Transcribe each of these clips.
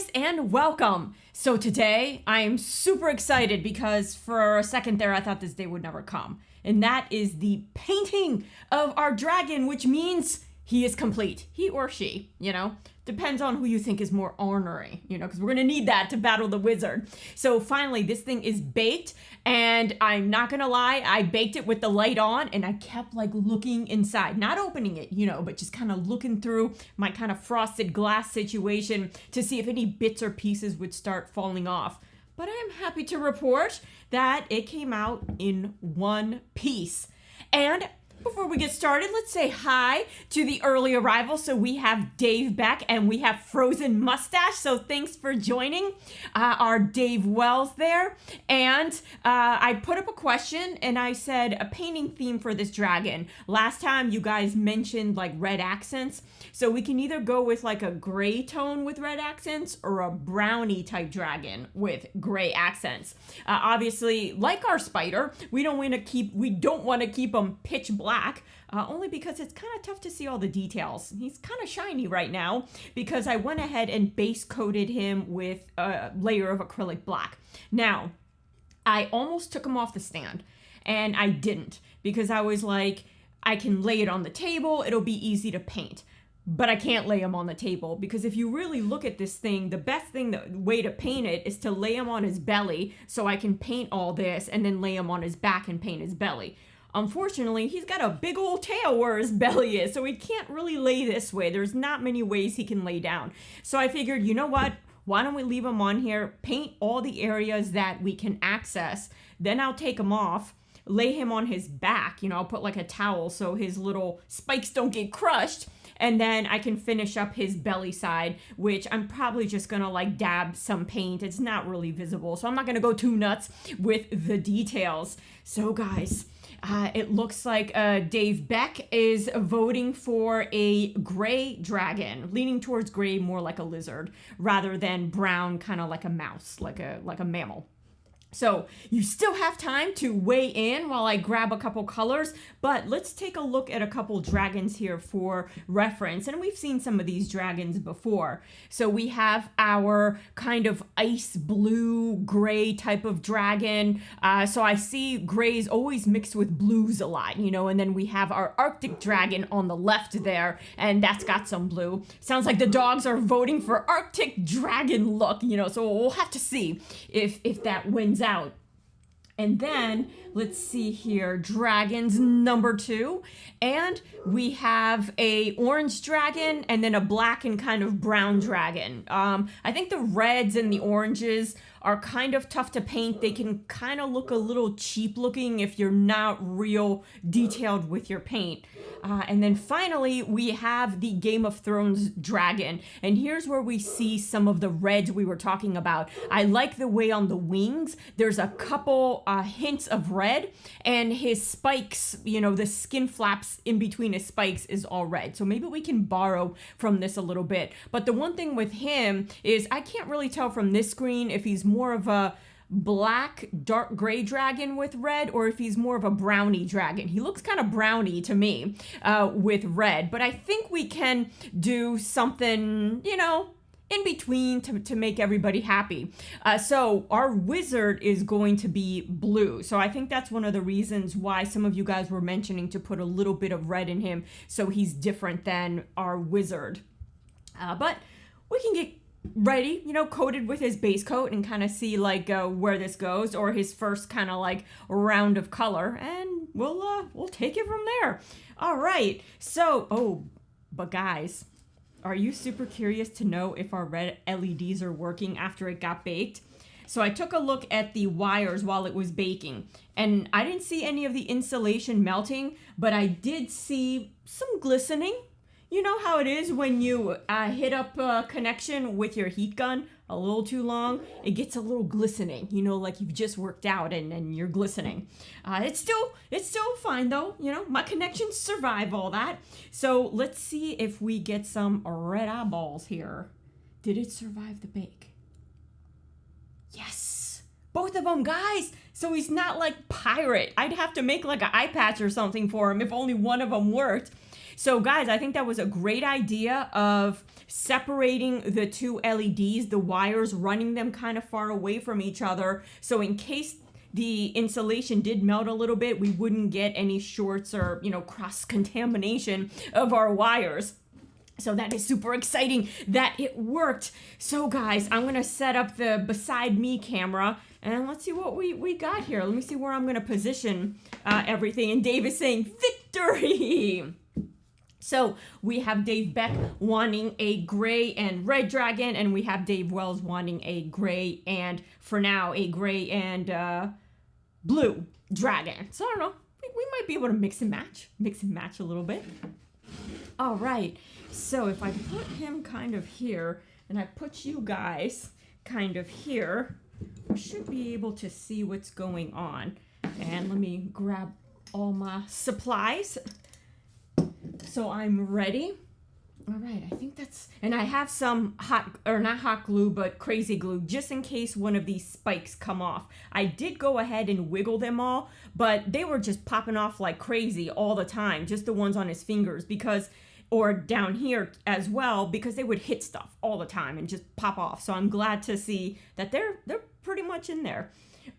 guys, and welcome. So today I am super excited because for a second there I thought this day would never come. And that is the painting of our dragon, which means he is complete. He or she, depends on who you think is more ornery, because we're gonna need that to battle the wizard. So finally, this thing is baked, and I'm not gonna lie, I baked it with the light on, and I kept looking inside, not opening it, but just kind of looking through my kind of frosted glass situation to see if any bits or pieces would start falling off. But I'm happy to report that it came out in one piece. And before we get started, let's say hi to the early arrivals. So we have Dave Beck and we have Frozen Mustache. So thanks for joining our Dave Wells there. And I put up a question and I said a painting theme for this dragon. Last time you guys mentioned red accents. So we can either go with a gray tone with red accents or a brownie type dragon with gray accents. Obviously, like our spider, we don't want to keep them pitch black, only because it's kind of tough to see all the details. He's kind of shiny right now because I went ahead and base coated him with a layer of acrylic black. Now, I almost took him off the stand and I didn't because I was like, I can lay it on the table, it'll be easy to paint. But I can't lay him on the table because if you really look at this thing, the way to paint it is to lay him on his belly so I can paint all this and then lay him on his back and paint his belly. Unfortunately, he's got a big old tail where his belly is, so he can't really lay this way. There's not many ways he can lay down. So I figured, you know what? Why don't we leave him on here, paint all the areas that we can access, then I'll take him off, lay him on his back, I'll put a towel so his little spikes don't get crushed, and then I can finish up his belly side, which I'm probably just gonna dab some paint. It's not really visible, so I'm not gonna go too nuts with the details. So guys, it looks like Dave Beck is voting for a gray dragon, leaning towards gray, more like a lizard, rather than brown, kind of like a mouse, like a mammal. So you still have time to weigh in while I grab a couple colors, but let's take a look at a couple dragons here for reference. And we've seen some of these dragons before. So we have our kind of ice blue gray type of dragon. So I see grays always mixed with blues a lot, and then we have our Arctic dragon on the left there, and that's got some blue. Sounds like the dogs are voting for Arctic dragon look, so we'll have to see if that wins out. And then let's see here, dragons number 2, and we have a orange dragon and then a black and kind of brown dragon. I think the reds and the oranges are kind of tough to paint. They can kind of look a little cheap looking if you're not real detailed with your paint. And then finally, we have the Game of Thrones dragon. And here's where we see some of the reds we were talking about. I like the way on the wings, there's a couple hints of red, and his spikes, the skin flaps in between his spikes is all red. So maybe we can borrow from this a little bit. But the one thing with him is I can't really tell from this screen if he's more of a black dark gray dragon with red or if he's more of a brownie dragon. He looks kind of brownie to me with red, but I think we can do something, in between to make everybody happy. So our wizard is going to be blue. So I think that's one of the reasons why some of you guys were mentioning to put a little bit of red in him so he's different than our wizard. But we can get ready, coated with his base coat and kind of see where this goes, or his first kind of round of color, and we'll take it from there. All right. So, but guys, are you super curious to know if our red LEDs are working after it got baked? So I took a look at the wires while it was baking, and I didn't see any of the insulation melting, but I did see some glistening. You know how it is when you hit up a connection with your heat gun a little too long? It gets a little glistening, like you've just worked out and you're glistening. It's still fine though, my connections survive all that. So let's see if we get some red eyeballs here. Did it survive the bake? Yes! Both of them, guys! So he's not like pirate. I'd have to make an eye patch or something for him if only one of them worked. So guys, I think that was a great idea of separating the two LEDs, the wires, running them kind of far away from each other. So in case the insulation did melt a little bit, we wouldn't get any shorts or, cross contamination of our wires. So that is super exciting that it worked. So guys, I'm gonna set up the beside me camera and let's see what we got here. Let me see where I'm gonna position everything. And Dave is saying victory. So we have Dave Beck wanting a gray and red dragon, and we have Dave Wells wanting a gray and, for now, a gray and blue dragon. So I don't know, we might be able to mix and match a little bit. All right, so if I put him kind of here, and I put you guys kind of here, we should be able to see what's going on. And let me grab all my supplies. So I'm ready. All right, I think that's, and I have some not hot glue, but crazy glue, just in case one of these spikes come off. I did go ahead and wiggle them all, but they were just popping off like crazy all the time, just the ones on his fingers, or down here as well, because they would hit stuff all the time and just pop off. So I'm glad to see that they're pretty much in there.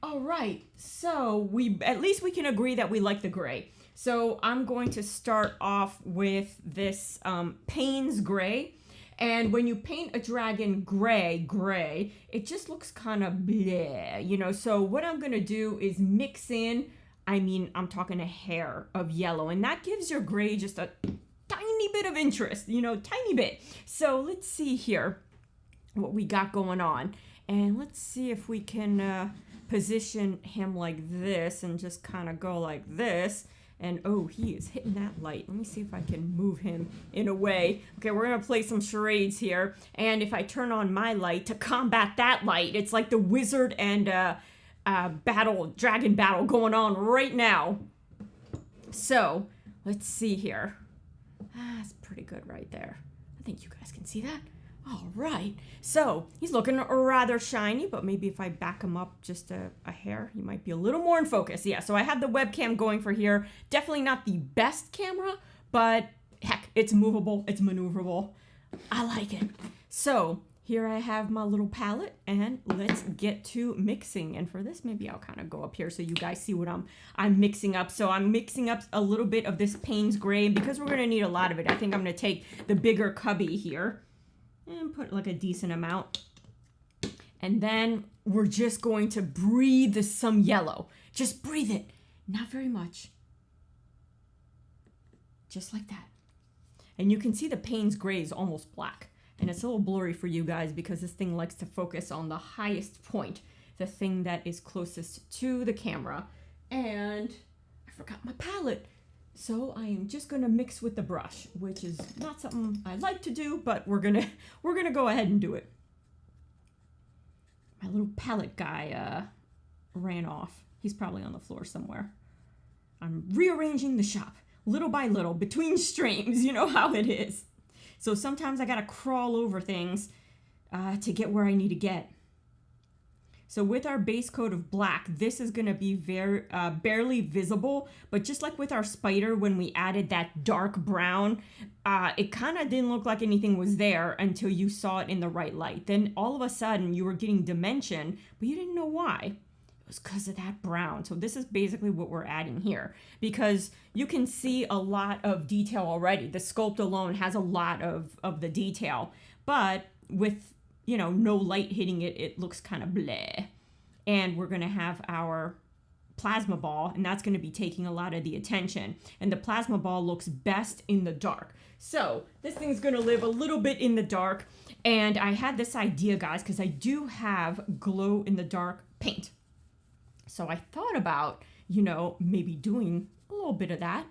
All right, so at least we can agree that we like the gray. So I'm going to start off with this Payne's gray. And when you paint a dragon gray, it just looks kind of bleh, So what I'm going to do is mix in, I'm talking a hair of yellow. And that gives your gray just a tiny bit of interest, tiny bit. So let's see here what we got going on. And let's see if we can position him like this and just kind of go like this. And oh, he is hitting that light. Let me see if I can move him in a way. Okay, we're gonna play some charades here. And if I turn on my light to combat that light, it's like the wizard and dragon battle going on right now. So let's see here. That's pretty good right there. I think you guys can see that. All right, so he's looking rather shiny, but maybe if I back him up just a hair, he might be a little more in focus. Yeah, so I have the webcam going for here. Definitely not the best camera, but heck, it's movable, it's maneuverable. I like it. So here I have my little palette, and let's get to mixing. And for this, maybe I'll kind of go up here so you guys see what I'm mixing up. So I'm mixing up a little bit of this Payne's gray, and because we're gonna need a lot of it, I think I'm gonna take the bigger cubby here and put like a decent amount. And then we're just going to breathe some yellow. Just breathe it. Not very much. Just like that. And you can see the Payne's gray is almost black. And it's a little blurry for you guys because this thing likes to focus on the highest point, the thing that is closest to the camera. And I forgot my palette. So I am just gonna mix with the brush, which is not something I like to do, but we're gonna go ahead and do it. My little palette guy ran off. He's probably on the floor somewhere. I'm rearranging the shop little by little between streams. You know how it is. So sometimes I gotta crawl over things to get where I need to get. So with our base coat of black, this is gonna be very barely visible, but just like with our spider, when we added that dark brown, it kind of didn't look like anything was there until you saw it in the right light. Then all of a sudden you were getting dimension, but you didn't know why. It was because of that brown. So this is basically what we're adding here, because you can see a lot of detail already. The sculpt alone has a lot of the detail, but with no light hitting it, it looks kind of bleh. And we're gonna have our plasma ball, and that's gonna be taking a lot of the attention. And the plasma ball looks best in the dark. So this thing's gonna live a little bit in the dark. And I had this idea, guys, because I do have glow in the dark paint. So I thought about, maybe doing a little bit of that.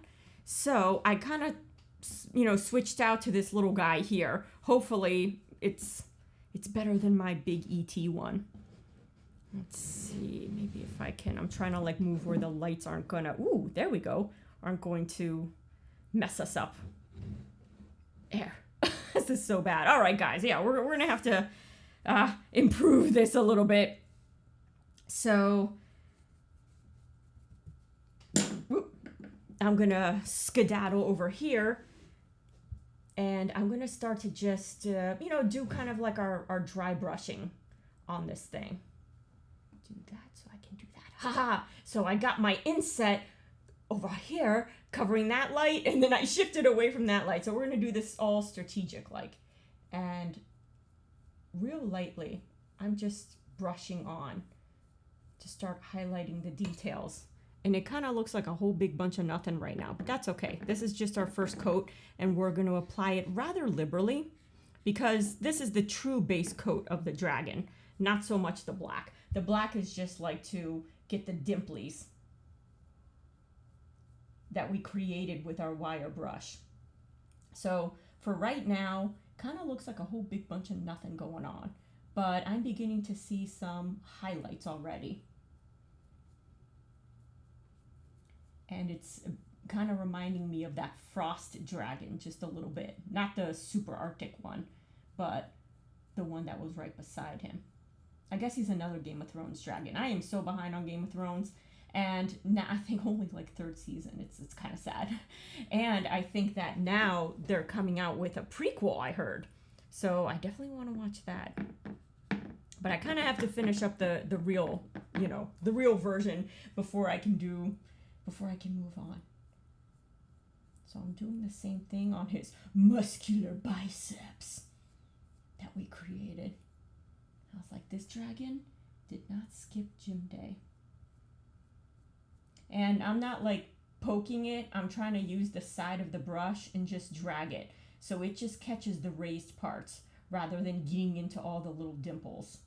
So I kind of, switched out to this little guy here. Hopefully it's better than my big ET one. Let's see, maybe if I can, I'm trying to move where the lights aren't gonna, ooh, there we go, aren't going to mess us up. There, this is so bad. All right, guys, yeah, we're gonna have to improve this a little bit. So, I'm gonna skedaddle over here. And I'm going to start to just, do kind of like our dry brushing on this thing. Do that so I can do that. Haha. So I got my inset over here covering that light, and then I shifted away from that light. So we're going to do this all strategic like. And real lightly, I'm just brushing on to start highlighting the details. And it kind of looks like a whole big bunch of nothing right now, but that's okay. This is just our first coat, and we're going to apply it rather liberally because this is the true base coat of the dragon, not so much the black. The black is just like to get the dimplies that we created with our wire brush. So for right now, kind of looks like a whole big bunch of nothing going on, but I'm beginning to see some highlights already. And it's kind of reminding me of that frost dragon just a little bit. Not the super arctic one, but the one that was right beside him. I guess he's another Game of Thrones dragon. I am so behind on Game of Thrones, and now I think only like third season. It's kind of sad. And I think that now they're coming out with a prequel, I heard. So I definitely want to watch that. But I kind of have to finish up the real, the real version before I can move on. So I'm doing the same thing on his muscular biceps that we created. I was like, this dragon did not skip gym day. And I'm not like poking it. I'm trying to use the side of the brush and just drag it. So it just catches the raised parts rather than getting into all the little dimples.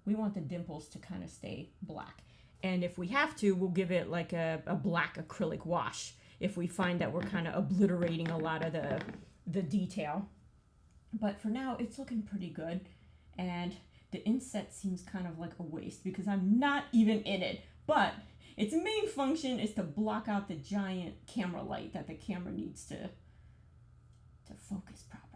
We want the dimples to kind of stay black. And if we have to, we'll give it like a black acrylic wash if we find that we're kind of obliterating a lot of the detail. But for now, it's looking pretty good. And the inset seems kind of like a waste because I'm not even in it. But its main function is to block out the giant camera light that the camera needs to focus properly.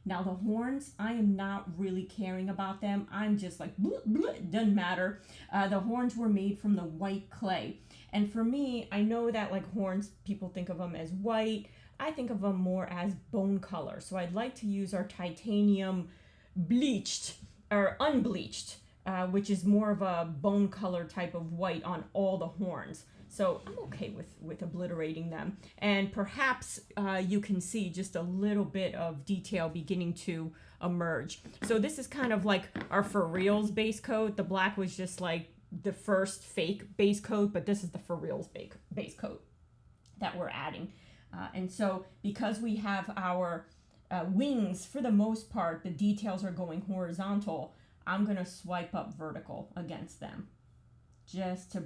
Now the horns, I am not really caring about them. I'm just like, bleh, bleh, it doesn't matter. The horns were made from the white clay. And for me, I know that like horns, people think of them as white. I think of them more as bone color. So I'd like to use our titanium bleached or unbleached, which is more of a bone color type of white on all the horns. So I'm okay with obliterating them. And perhaps you can see just a little bit of detail beginning to emerge. So this is kind of like our for reals base coat. The black was just like the first fake base coat, but this is the for reals base coat that we're adding. And so because we have our wings, for the most part, the details are going horizontal, I'm gonna swipe up vertical against them, just to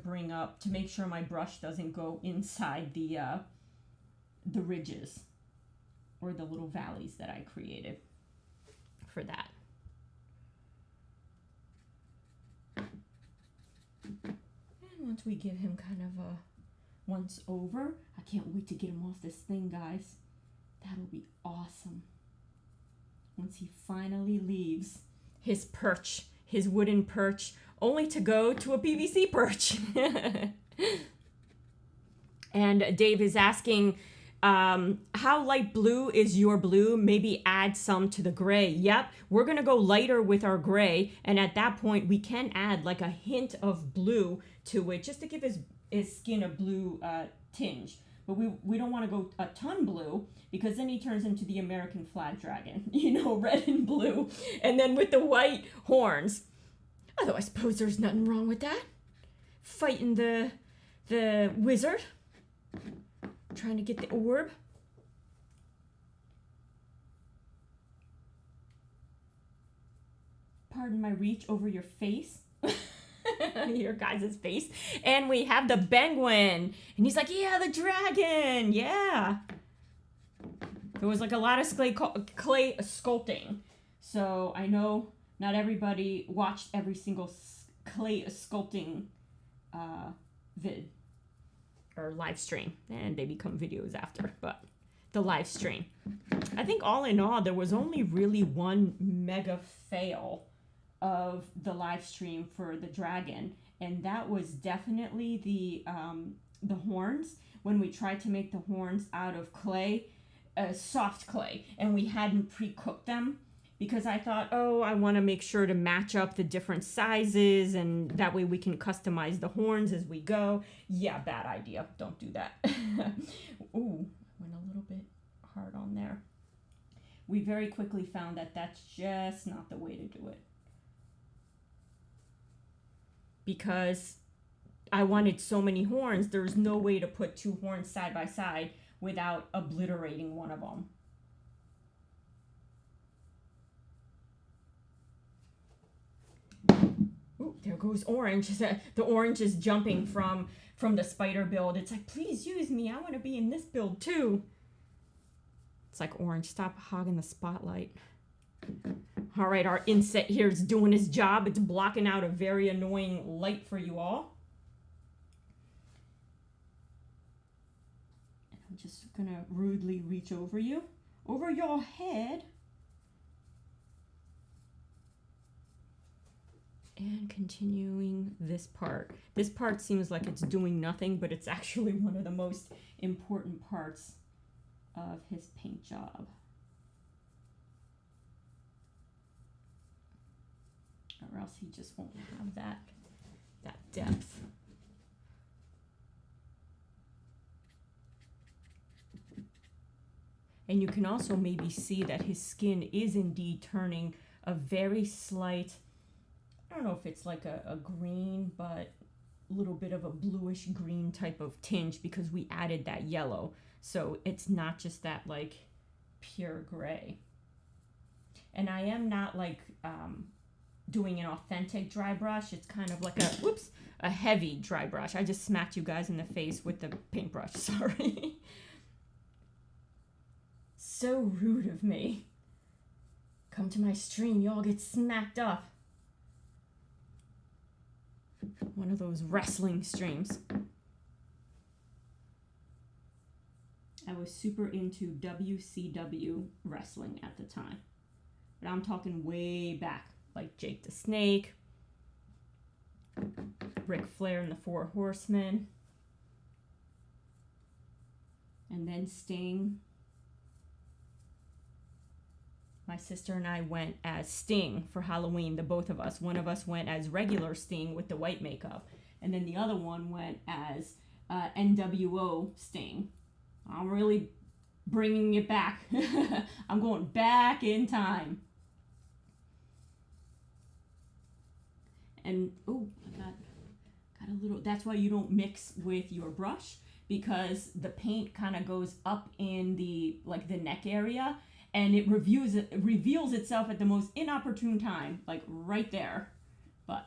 make sure my brush doesn't go inside the ridges or the little valleys that I created for that. And once we give him kind of a once over, I can't wait to get him off this thing, guys. That'll be awesome. Once he finally leaves his perch, his wooden perch, only to go to a PVC perch. And Dave is asking, how light blue is your blue? Maybe add some to the gray. Yep, we're going to go lighter with our gray. And at that point, we can add like a hint of blue to it just to give his skin a blue tinge. But we don't want to go a ton blue because then he turns into the American flag dragon, red and blue. And then with the white horns. Although I suppose there's nothing wrong with that. Fighting the wizard. Trying to get the orb. Pardon my reach over your face. Your guys' face. And we have the penguin. And he's like, yeah, the dragon. Yeah. There was like a lot of clay sculpting. So I know not everybody watched every single clay sculpting vid or live stream, and they become videos after, but the live stream. I think all in all, there was only really one mega fail of the live stream for the dragon, and that was definitely the horns. When we tried to make the horns out of clay, a soft clay, and we hadn't pre-cooked them because I thought, oh, I want to make sure to match up the different sizes, and that way we can customize the horns as we go. Yeah, bad idea. Don't do that. Ooh, went a little bit hard on there. We very quickly found that that's just not the way to do it, because I wanted so many horns. There's no way to put two horns side by side without obliterating one of them. Ooh, there goes Orange. The orange is jumping from the spider build. It's like, please use me. I want to be in this build too. It's like, Orange, stop hogging the spotlight. All right, our inset here is doing his job. It's blocking out a very annoying light for you all. And I'm just gonna rudely reach over you, over your head. And continuing this part. This part seems like it's doing nothing, but it's actually one of the most important parts of his paint job. Or else he just won't have that depth. And you can also maybe see that his skin is indeed turning a very slight, I don't know if it's like a green, but a little bit of a bluish green type of tinge, because we added that yellow. So it's not just that like pure gray. And I am not like doing an authentic dry brush. It's kind of like a heavy dry brush. I just smacked you guys in the face with the paintbrush, sorry. So rude of me. Come to my stream, you all get smacked up. One of those wrestling streams. I was super into WCW wrestling at the time. But I'm talking way back, like Jake the Snake, Ric Flair and the Four Horsemen, and then Sting. My sister and I went as Sting for Halloween, the both of us. One of us went as regular Sting with the white makeup, and then the other one went as NWO Sting. I'm really bringing it back. I'm going back in time. And, oh, I got a little, that's why you don't mix with your brush, because the paint kind of goes up in the neck area, and it reveals itself at the most inopportune time, like right there. But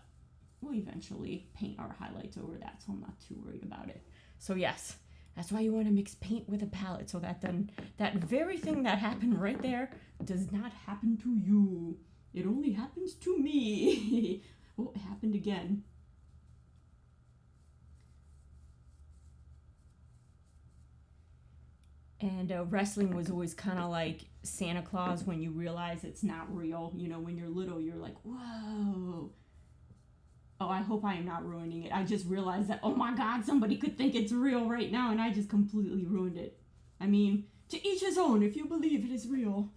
we'll eventually paint our highlights over that, so I'm not too worried about it. So yes, that's why you want to mix paint with a palette, so that then that very thing that happened right there does not happen to you. It only happens to me. Oh, it happened again. And wrestling was always kind of like Santa Claus when you realize it's not real. You know, when you're little, you're like, whoa. Oh, I hope I am not ruining it. I just realized that, oh my God, somebody could think it's real right now, and I just completely ruined it. I mean, to each his own. If you believe it is real,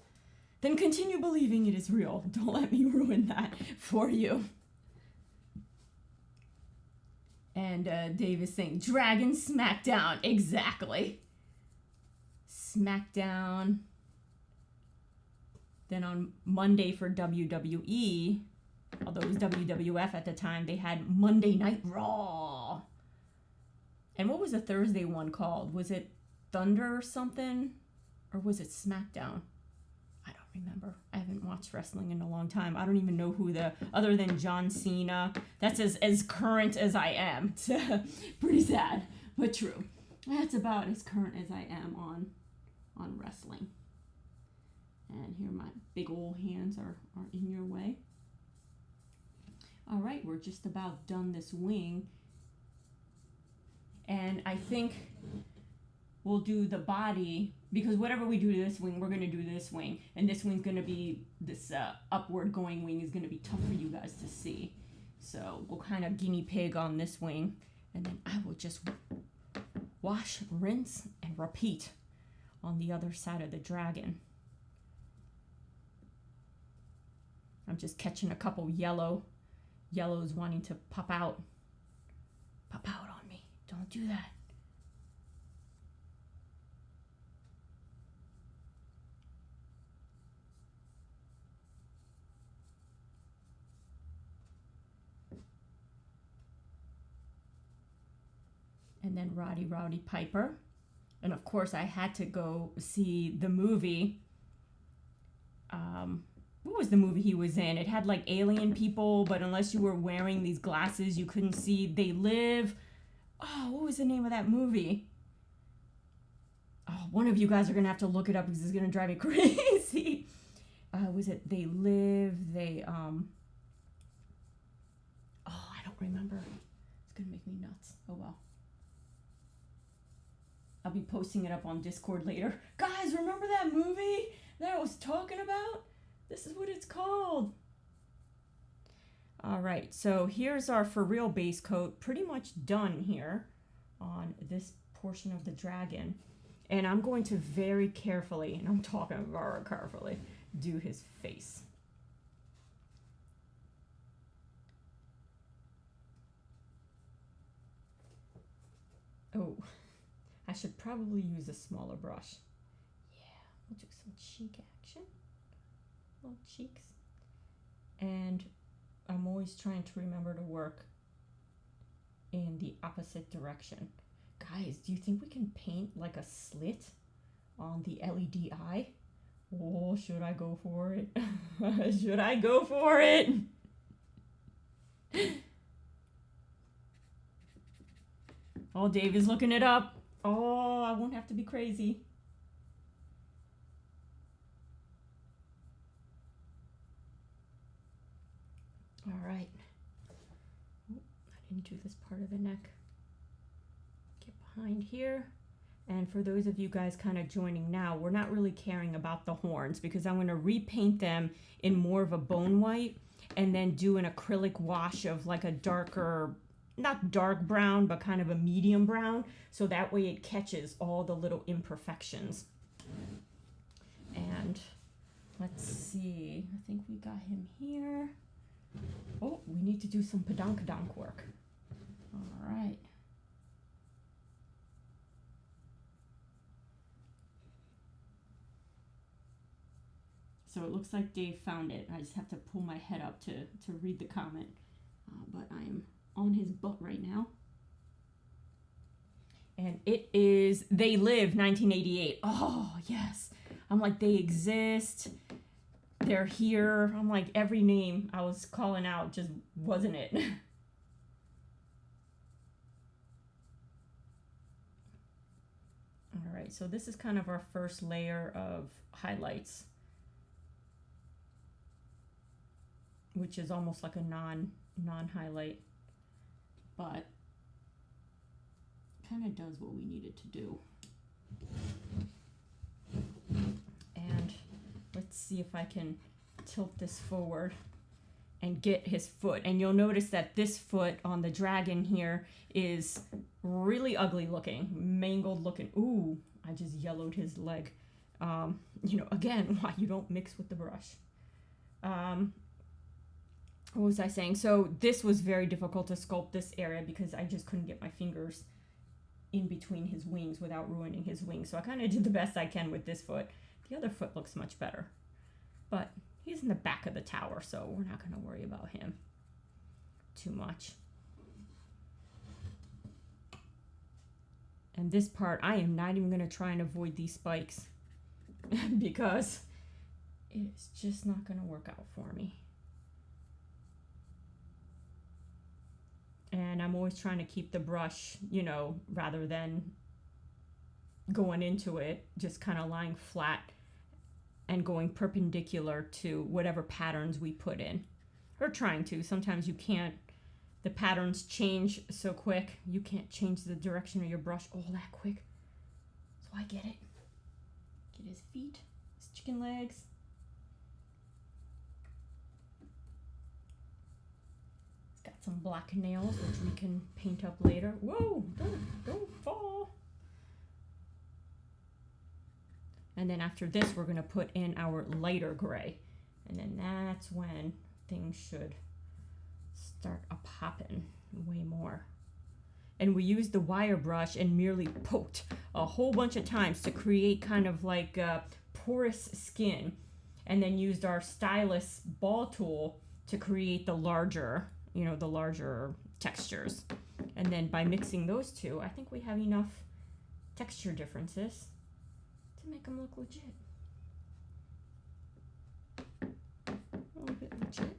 then continue believing it is real. Don't let me ruin that for you. And Dave is saying, Dragon Smackdown. Exactly. Smackdown. Then on Monday for WWE, although it was WWF at the time, they had Monday Night Raw. And what was the Thursday one called? Was it Thunder or something? Or was it SmackDown? I don't remember. I haven't watched wrestling in a long time. I don't even know who other than John Cena. That's as current as I am. It's pretty sad, but true. That's about as current as I am on wrestling. And here my big old hands are in your way. All right, we're just about done this wing. And I think we'll do the body, because whatever we do to this wing, we're going to do this wing. And this wing's going to be, this upward going wing is going to be tough for you guys to see. So we'll kind of guinea pig on this wing. And then I will just wash, rinse, and repeat on the other side of the dragon. I'm just catching a couple yellows wanting to pop out. Pop out on me. Don't do that. And then Rowdy Piper. And of course, I had to go see the movie. What was the movie he was in? It had like alien people, but unless you were wearing these glasses, you couldn't see. They Live. Oh, what was the name of that movie? Oh, one of you guys are going to have to look it up because it's going to drive me crazy. Was it They Live? Oh, I don't remember. It's going to make me nuts. Oh, well. I'll be posting it up on Discord later. Guys, remember that movie that I was talking about? This is what it's called. All right, so here's our for real base coat, pretty much done here on this portion of the dragon. And I'm going to very carefully, and I'm talking very carefully, do his face. Oh, I should probably use a smaller brush. Yeah, we'll do some cheek action. Little cheeks. And I'm always trying to remember to work in the opposite direction. Guys, do you think we can paint like a slit on the LED eye? Oh, should I go for it? Should I go for it? Oh, Dave is looking it up. Oh, I won't have to be crazy. All right. Oh, I didn't do this part of the neck. Get behind here. And for those of you guys kind of joining now, we're not really caring about the horns because I'm going to repaint them in more of a bone white and then do an acrylic wash of like a darker, not dark brown, but kind of a medium brown. So that way it catches all the little imperfections. And let's see, I think we got him here. Oh, we need to do some pedonkadonk work. All right. So it looks like Dave found it. I just have to pull my head up to read the comment. But I am on his butt right now. And it is They Live 1988. Oh, yes. I'm like, they exist. They're here. I'm like, every name I was calling out just wasn't it. All right, so this is kind of our first layer of highlights, which is almost like a non-highlight, but kind of does what we needed to do. And let's see if I can tilt this forward and get his foot. And you'll notice that this foot on the dragon here is really ugly looking, mangled looking. Ooh, I just yellowed his leg. You know, again, why you don't mix with the brush. What was I saying? So this was very difficult to sculpt this area because I just couldn't get my fingers in between his wings without ruining his wings. So I kind of did the best I can with this foot. The other foot looks much better. But he's in the back of the tower, so we're not going to worry about him too much. And this part, I am not even going to try and avoid these spikes because it's just not going to work out for me. And I'm always trying to keep the brush, you know, rather than going into it, just kind of lying flat and going perpendicular to whatever patterns we put in. Or trying to. Sometimes you can't. The patterns change so quick. You can't change the direction of your brush all that quick. So I get it. Get his feet, his chicken legs. Got some black nails, which we can paint up later. Whoa, don't fall. And then after this, we're gonna put in our lighter gray. And then that's when things should start a popping way more. And we used the wire brush and merely poked a whole bunch of times to create kind of like a porous skin, and then used our stylus ball tool to create the larger, you know, the larger textures. And then by mixing those two, I think we have enough texture differences to make them look legit. A little bit legit.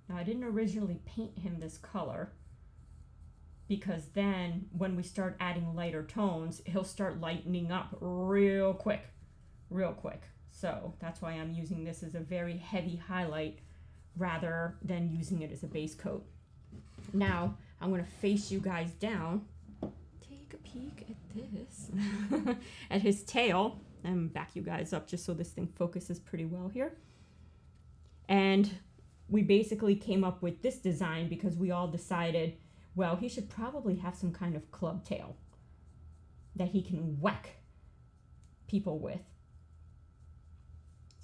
Now, I didn't originally paint him this color because then when we start adding lighter tones, he'll start lightening up real quick. So that's why I'm using this as a very heavy highlight rather than using it as a base coat. Now, I'm gonna face you guys down. Take a peek at this, at his tail, and back you guys up just so this thing focuses pretty well here. And we basically came up with this design because we all decided, well, he should probably have some kind of club tail that he can whack people with.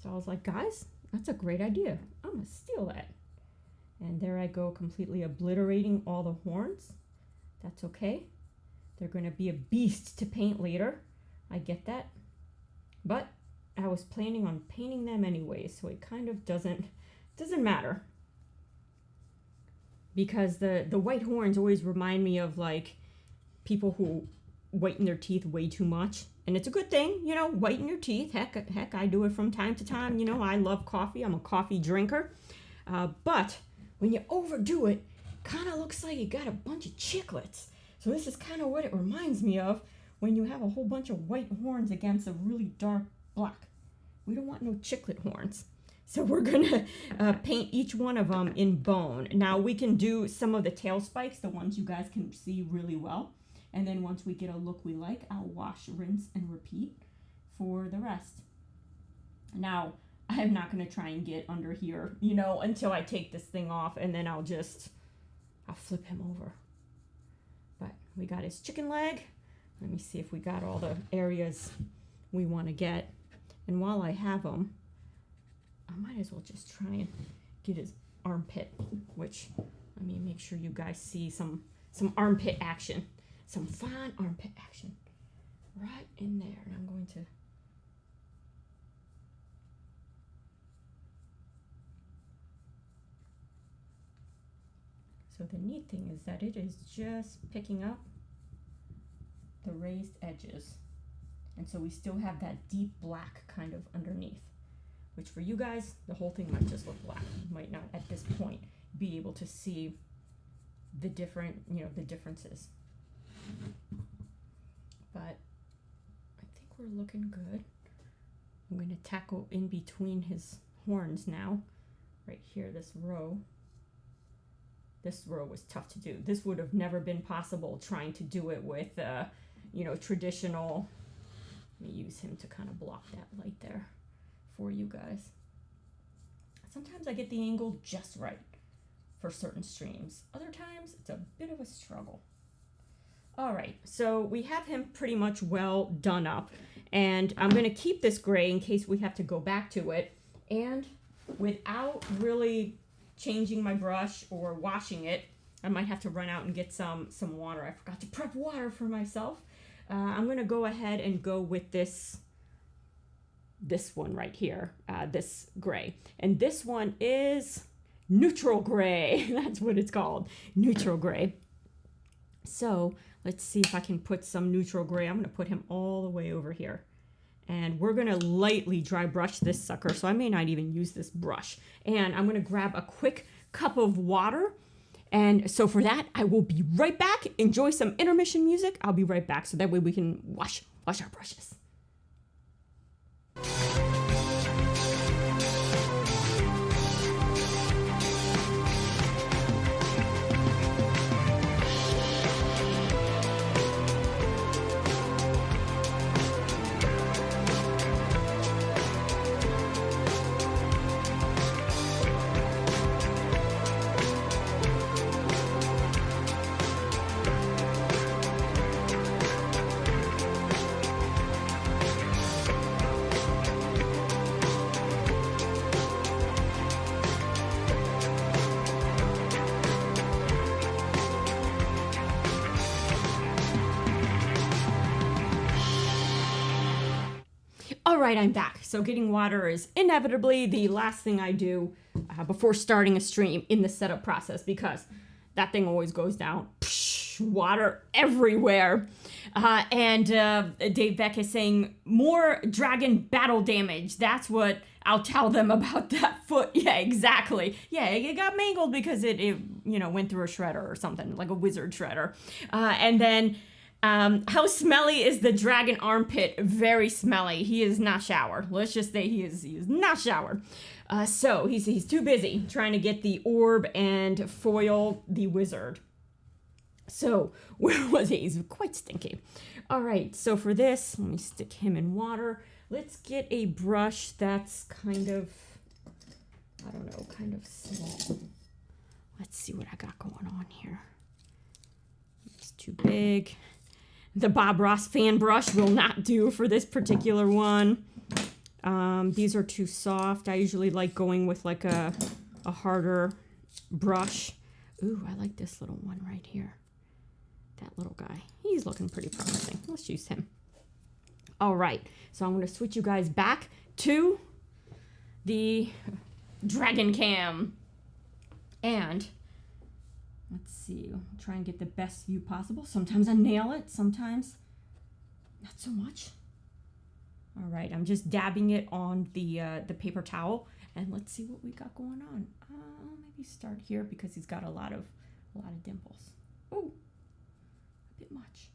So I was like, guys, that's a great idea. I'm gonna steal that. And there I go, completely obliterating all the horns. That's okay. They're gonna be a beast to paint later. I get that. But I was planning on painting them anyway, so it kind of doesn't matter. Because the white horns always remind me of like people who whiten their teeth way too much. And it's a good thing, you know, whiten your teeth. Heck, I do it from time to time. You know, I love coffee. I'm a coffee drinker. But when you overdo it, kind of looks like you got a bunch of chiclets. So this is kind of what it reminds me of when you have a whole bunch of white horns against a really dark black. We don't want no chiclet horns. So we're gonna paint each one of them in bone. Now we can do some of the tail spikes, the ones you guys can see really well. And then once we get a look we like, I'll wash, rinse, and repeat for the rest. Now, I am not gonna try and get under here, you know, until I take this thing off, and then I'll flip him over. But we got his chicken leg. Let me see if we got all the areas we wanna get. And while I have him, I might as well just try and get his armpit, which, let me make sure you guys see some armpit action. Some fine armpit action right in there. And I'm going to so the neat thing is that it is just picking up the raised edges. And so we still have that deep black kind of underneath, which for you guys, the whole thing might just look black. You might not at this point be able to see the different, you know, the differences. But I think we're looking good. I'm going to tackle in between his horns now. Right here, this row. This row was tough to do. This would have never been possible trying to do it with, you know, traditional. Let me use him to kind of block that light there for you guys. Sometimes I get the angle just right for certain streams. Other times, it's a bit of a struggle. All right, so we have him pretty much well done up, and I'm gonna keep this gray in case we have to go back to it, and without really changing my brush or washing it, I might have to run out and get some water. I forgot to prep water for myself. I'm gonna go ahead and go with this one right here, this gray, and this one is neutral gray. That's what it's called, neutral gray. So let's see if I can put some neutral gray. I'm going to put him all the way over here. And we're going to lightly dry brush this sucker, so I may not even use this brush. And I'm going to grab a quick cup of water. And so for that, I will be right back. Enjoy some intermission music. I'll be right back, so that way we can wash our brushes. All right, I'm back. So getting water is inevitably the last thing I do before starting a stream in the setup process, because that thing always goes down. Psh, water everywhere. And Dave Beck is saying more dragon battle damage. That's what I'll tell them about that foot. Yeah, exactly. Yeah, it got mangled because it went through a shredder or something, like a wizard shredder. And then how smelly is the dragon armpit? Very smelly. He is not showered. Let's just say he is not showered. So he's too busy trying to get the orb and foil the wizard. So where was he? He's quite stinky. All right, so for this, let me stick him in water. Let's get a brush that's kind of small. Let's see what I got going on here. It's too big. The Bob Ross fan brush will not do for this particular one. These are too soft. I usually like going with like a harder brush. Ooh, I like this little one right here. That little guy. He's looking pretty promising. Let's use him. All right, so I'm going to switch you guys back to the Dragon Cam. And let's see, try and get the best view possible. Sometimes I nail it, sometimes not so much. All right, I'm just dabbing it on the paper towel, and let's see what we got going on. Maybe start here because he's got a lot of dimples. Oh, a bit much.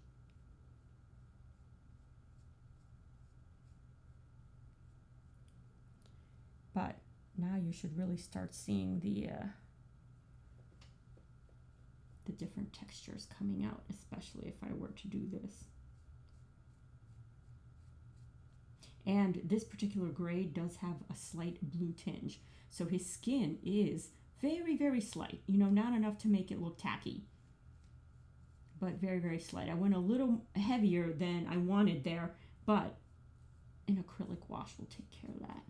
But now you should really start seeing the different textures coming out, especially if I were to do this. And this particular grade does have a slight blue tinge. So his skin is very, very slight. Not enough to make it look tacky, but very, very slight. I went a little heavier than I wanted there, but an acrylic wash will take care of that.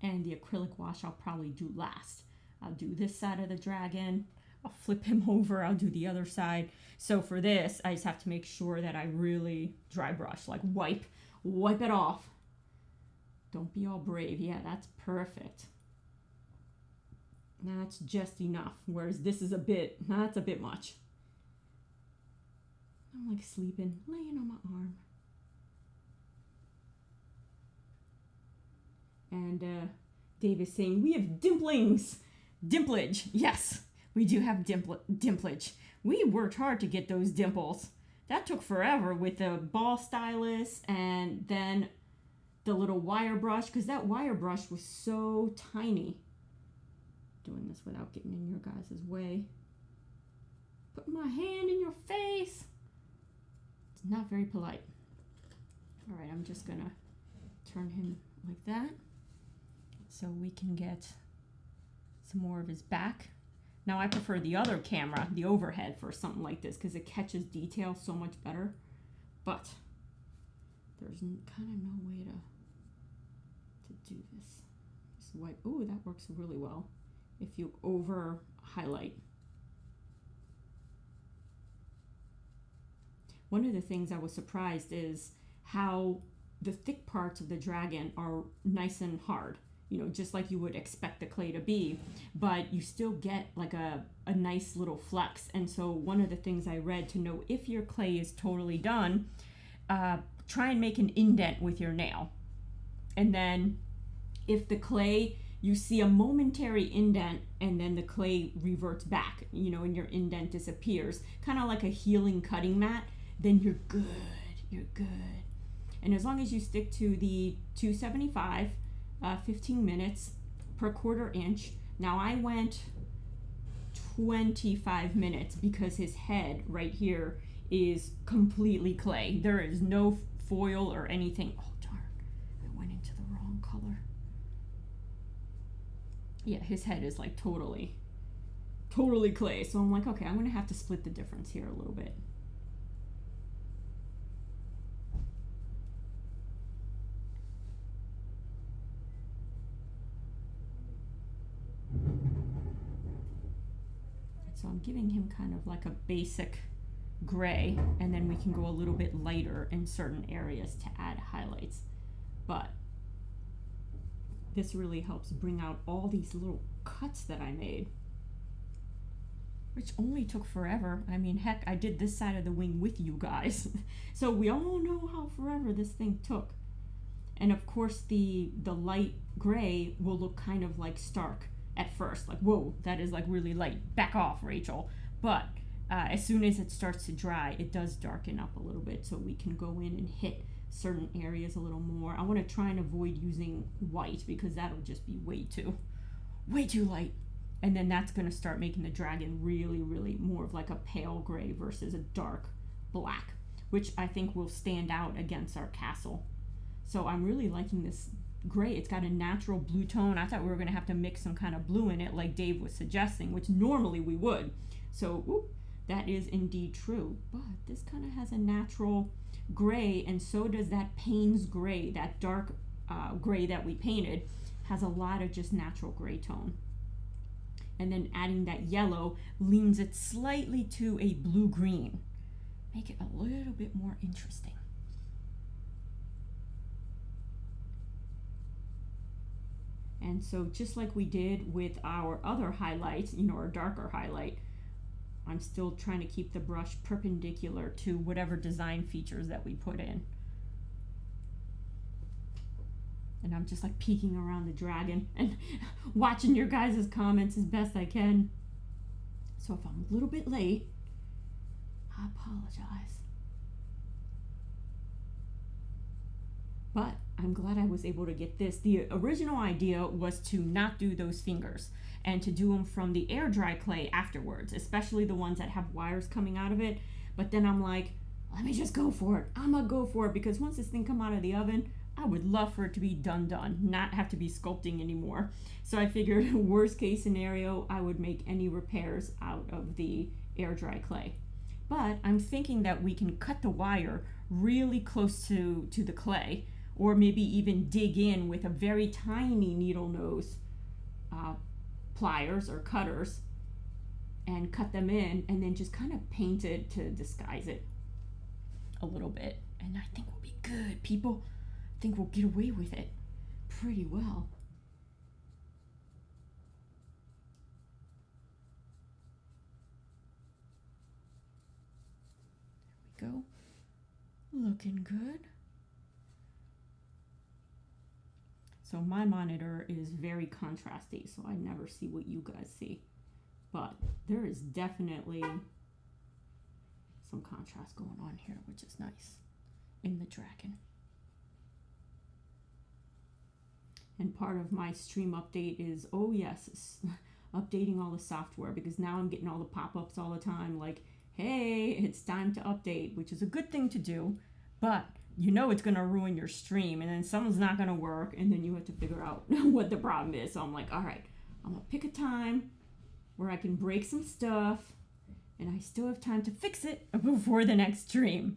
And the acrylic wash I'll probably do last. I'll do this side of the dragon. I'll flip him over. I'll do the other side. So for this, I just have to make sure that I really dry brush, like wipe it off. Don't be all brave. Yeah, that's perfect. That's just enough. Whereas this is that's a bit much. I'm like sleeping, laying on my arm. And Dave is saying, we have dimplings. Dimplage. Yes, we do have dimplage. We worked hard to get those dimples. That took forever with the ball stylus and then the little wire brush, because that wire brush was so tiny. Doing this without getting in your guys' way. Putting my hand in your face. It's not very polite. All right, I'm just gonna turn him like that so we can get some more of his back. Now I prefer the other camera, the overhead, for something like this because it catches detail so much better. But there's kind of no way to do this. Just wipe. Oh, that works really well if you over highlight. One of the things I was surprised is how the thick parts of the dragon are nice and hard, just like you would expect the clay to be, but you still get like a nice little flex. And so one of the things I read to know if your clay is totally done, try and make an indent with your nail. And then if the clay, you see a momentary indent and then the clay reverts back, and your indent disappears, kind of like a healing cutting mat, then you're good. And as long as you stick to the 275, 15 minutes per quarter inch. Now I went 25 minutes because his head right here is completely clay. There is no foil or anything. Oh darn, I went into the wrong color. Yeah, his head is like totally clay. So I'm like, okay, I'm gonna have to split the difference here a little bit. So I'm giving him kind of like a basic gray, and then we can go a little bit lighter in certain areas to add highlights. But this really helps bring out all these little cuts that I made, which only took forever. I mean, heck, I did this side of the wing with you guys. So we all know how forever this thing took. And of course the light gray will look kind of like stark at first, like, whoa, that is like really light, back off, Rachel. But as soon as it starts to dry, it does darken up a little bit, so we can go in and hit certain areas a little more. I want to try and avoid using white because that'll just be way too light. And then that's going to start making the dragon really, really more of like a pale gray versus a dark black, which I think will stand out against our castle. So I'm really liking this gray. It's got a natural blue tone. I thought we were going to have to mix some kind of blue in it like Dave was suggesting, which normally we would. So that is indeed true. But this kind of has a natural gray, and so does that Payne's gray, that dark gray that we painted has a lot of just natural gray tone. And then adding that yellow leans it slightly to a blue-green. Make it a little bit more interesting. And so just like we did with our other highlights, our darker highlight, I'm still trying to keep the brush perpendicular to whatever design features that we put in. And I'm just like peeking around the dragon and watching your guys' comments as best I can. So if I'm a little bit late, I apologize. But I'm glad I was able to get this. The original idea was to not do those fingers and to do them from the air dry clay afterwards, especially the ones that have wires coming out of it. But then I'm like, let me just go for it. I'm gonna go for it because once this thing come out of the oven, I would love for it to be done, not have to be sculpting anymore. So I figured worst case scenario, I would make any repairs out of the air dry clay. But I'm thinking that we can cut the wire really close to the clay, or maybe even dig in with a very tiny needle nose pliers or cutters and cut them in, and then just kind of paint it to disguise it a little bit. And I think we'll be good, people. I think we'll get away with it pretty well. There we go. Looking good. So my monitor is very contrasty, so I never see what you guys see. But there is definitely some contrast going on here, which is nice in the dragon. And part of my stream update is, oh yes, updating all the software, because now I'm getting all the pop-ups all the time like, hey, it's time to update, which is a good thing to do, but it's going to ruin your stream, and then something's not going to work, and then you have to figure out what the problem is. So I'm like, all right, I'm going to pick a time where I can break some stuff, and I still have time to fix it before the next stream.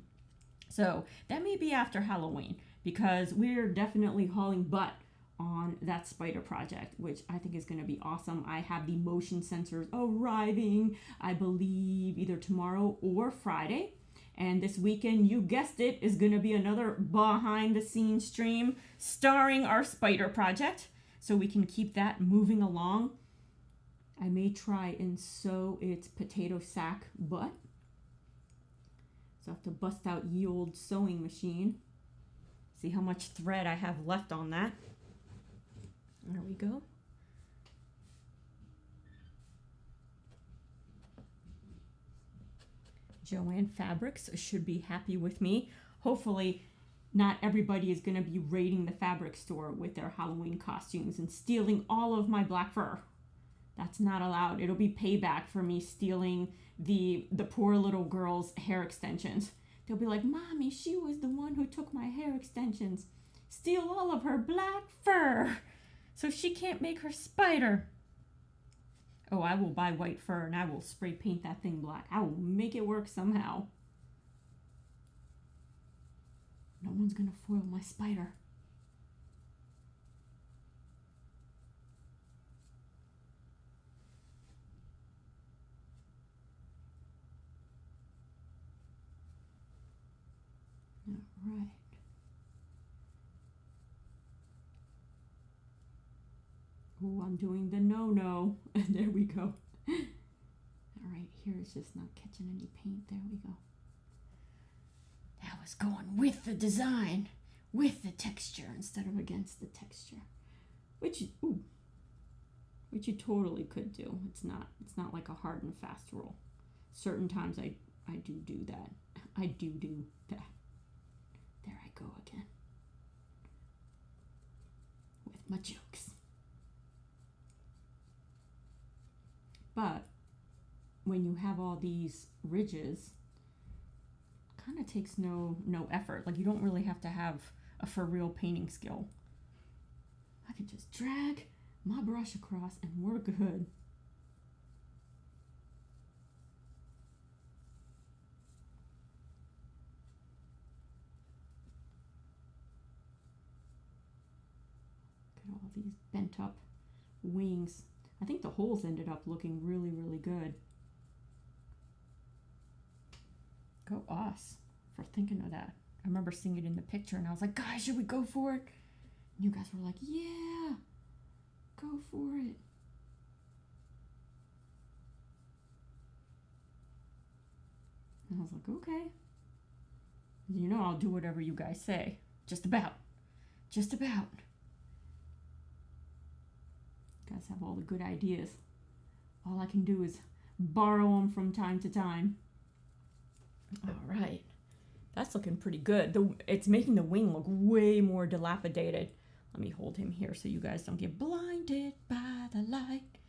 So that may be after Halloween, because we're definitely hauling butt on that spider project, which I think is going to be awesome. I have the motion sensors arriving, I believe, either tomorrow or Friday. And this weekend, you guessed it, is going to be another behind the scenes stream starring our spider project, so we can keep that moving along. I may try and sew its potato sack butt. So I have to bust out ye old sewing machine. See how much thread I have left on that. There we go. Joanne Fabrics should be happy with me. Hopefully not everybody is going to be raiding the fabric store with their Halloween costumes and stealing all of my black fur. That's not allowed. It'll be payback for me stealing the poor little girl's hair extensions. They'll be like, Mommy, she was the one who took my hair extensions. Steal all of her black fur so she can't make her spider. Oh, I will buy white fur and I will spray paint that thing black. I will make it work somehow. No one's gonna foil my spider. Oh, I'm doing the no-no. There we go. All right, here it's just not catching any paint. There we go. That was going with the design, with the texture instead of against the texture, which you totally could do. It's not like a hard and fast rule. Certain times I do that. I do that. There I go again with my jokes. But when you have all these ridges, kind of takes no effort. Like, you don't really have to have a for real painting skill. I could just drag my brush across and we're good. Look at all these bent up wings. I think the holes ended up looking really, really good. Go us for thinking of that. I remember seeing it in the picture and I was like, guys, should we go for it? And you guys were like, yeah, go for it. And I was like, okay. You know, I'll do whatever you guys say. Just about. Just about. You guys have all the good ideas. All I can do is borrow them from time to time. All right, that's looking pretty good. It's making the wing look way more dilapidated. Let me hold him here so you guys don't get blinded by the light.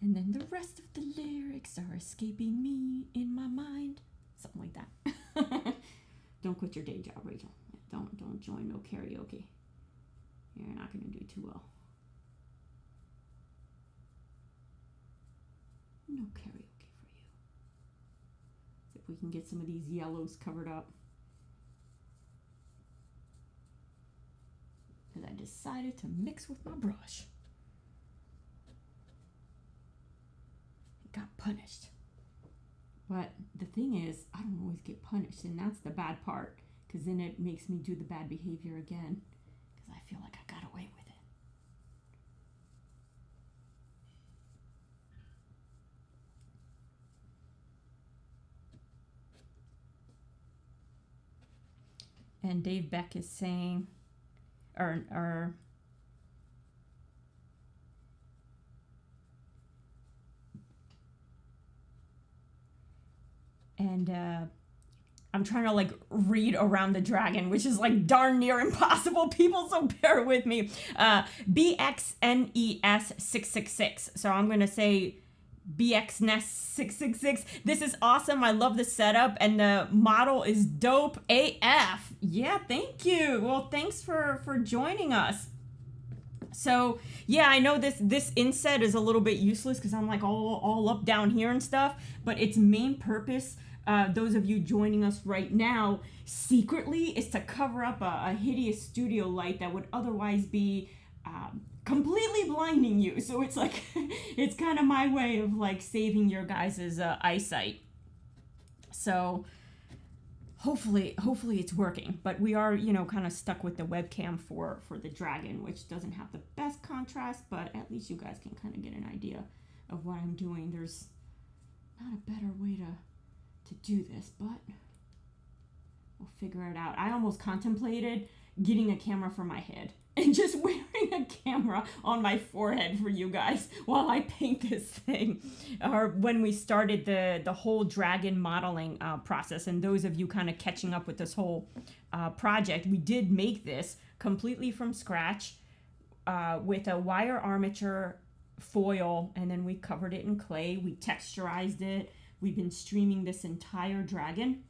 And then the rest of the lyrics are escaping me in my mind. Something like that. Don't quit your day job, Rachel. Don't join no karaoke. You're not going to do too well. No karaoke. We can get some of these yellows covered up. Because I decided to mix with my brush. It got punished. But the thing is, I don't always get punished, and that's the bad part. Because then it makes me do the bad behavior again. Because I feel like I got away with it. And Dave Beck is saying, I'm trying to like read around the dragon, which is like darn near impossible, people, so bear with me. BXNES666. So I'm going to say BXNES666. This is awesome. I love the setup and the model is dope AF. Yeah, thank you. Well, thanks for joining us. So yeah, I know this inset is a little bit useless because I'm like all up down here and stuff, but its main purpose, those of you joining us right now, secretly is to cover up a hideous studio light that would otherwise be completely blinding you. So it's like, it's kind of my way of like saving your guys' eyesight. So hopefully it's working, but we are, kind of stuck with the webcam for the dragon, which doesn't have the best contrast, but at least you guys can kind of get an idea of what I'm doing. There's not a better way to do this, but we'll figure it out. I almost contemplated getting a camera for my head and just wearing a camera on my forehead for you guys while I paint this thing. Or when we started the whole dragon modeling process, and those of you kind of catching up with this whole project, we did make this completely from scratch with a wire armature foil, and then we covered it in clay. We texturized it. We've been streaming this entire dragon.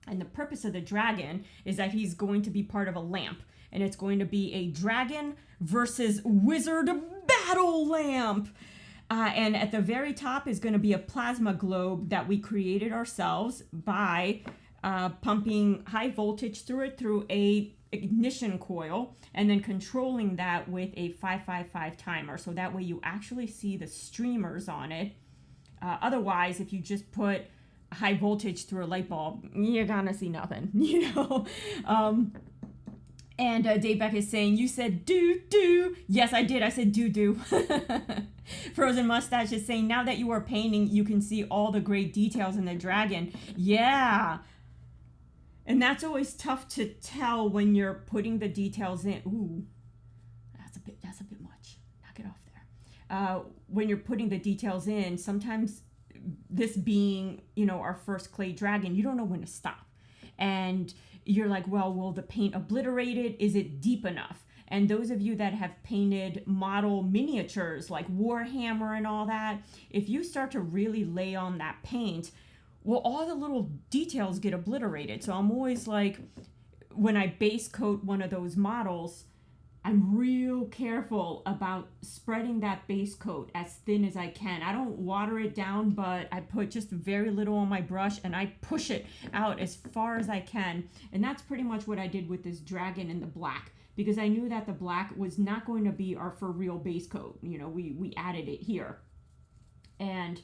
And the purpose of the dragon is that he's going to be part of a lamp. And it's going to be a dragon versus wizard battle lamp. And at the very top is going to be a plasma globe that we created ourselves by pumping high voltage through it through a ignition coil, and then controlling that with a 555 timer. So that way you actually see the streamers on it. Otherwise, if you just put high voltage through a light bulb, you're gonna see nothing, And Dave Beck is saying, you said do. Yes, I did. I said do. Frozen Mustache is saying, now that you are painting, you can see all the great details in the dragon. Yeah. And that's always tough to tell when you're putting the details in. Ooh, that's a bit much. Knock it off there. When you're putting the details in, sometimes this being, our first clay dragon, you don't know when to stop. And you're like, well, will the paint obliterate it? Is it deep enough? And those of you that have painted model miniatures like Warhammer and all that, if you start to really lay on that paint, well, all the little details get obliterated. So I'm always like, when I base coat one of those models, I'm real careful about spreading that base coat as thin as I can. I don't water it down, but I put just very little on my brush and I push it out as far as I can. And that's pretty much what I did with this dragon in the black, because I knew that the black was not going to be our for real base coat. We added it here. And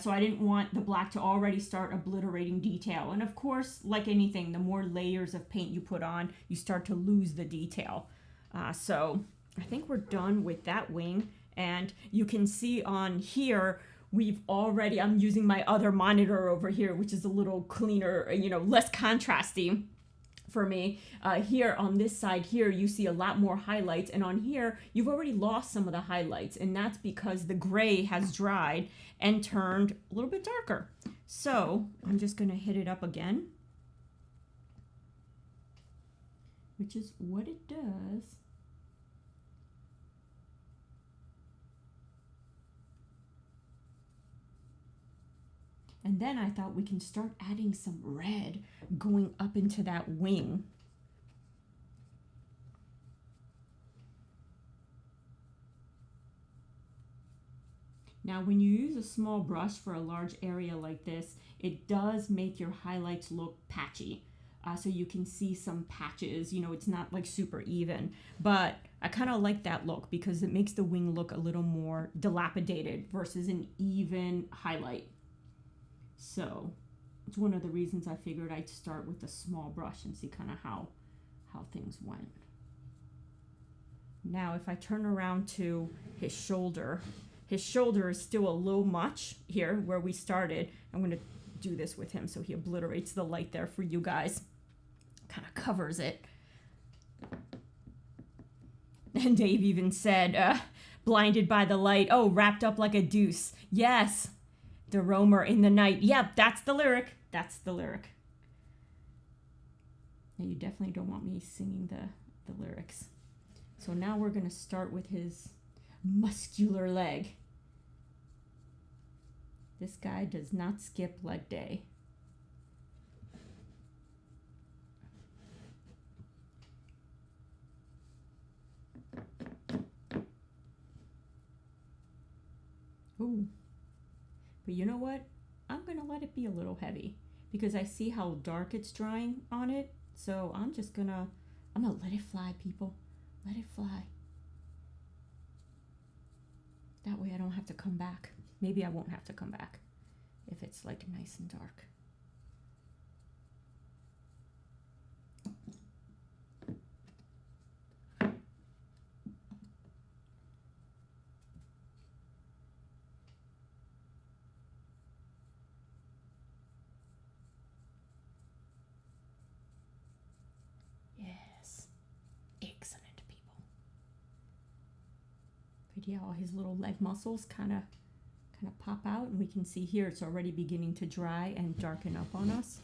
so I didn't want the black to already start obliterating detail. And of course, like anything, the more layers of paint you put on, you start to lose the detail. So I think we're done with that wing. And you can see on here, I'm using my other monitor over here, which is a little cleaner, less contrasty for me. Here on this side here, you see a lot more highlights. And on here, you've already lost some of the highlights. And that's because the gray has dried and turned a little bit darker. So I'm just going to hit it up again, which is what it does. And then I thought we can start adding some red going up into that wing. Now, when you use a small brush for a large area like this, it does make your highlights look patchy. So you can see some patches, it's not like super even, but I kind of like that look because it makes the wing look a little more dilapidated versus an even highlight. So it's one of the reasons I figured I'd start with a small brush and see kind of how things went. Now, if I turn around to his shoulder is still a little much here where we started. I'm going to do this with him so he obliterates the light there for you guys. Kind of covers it. And Dave even said, blinded by the light. Oh, wrapped up like a deuce. Yes. The roamer in the night. Yep, that's the lyric. That's the lyric. Now, you definitely don't want me singing the lyrics. So now we're going to start with his muscular leg. This guy does not skip leg day. Ooh. But you know what? I'm going to let it be a little heavy because I see how dark it's drying on it. So I'm going to let it fly, people. Let it fly. That way I don't have to come back. Maybe I won't have to come back if it's like nice and dark. Yeah, all his little leg muscles kind of pop out, and we can see here it's already beginning to dry and darken up on us.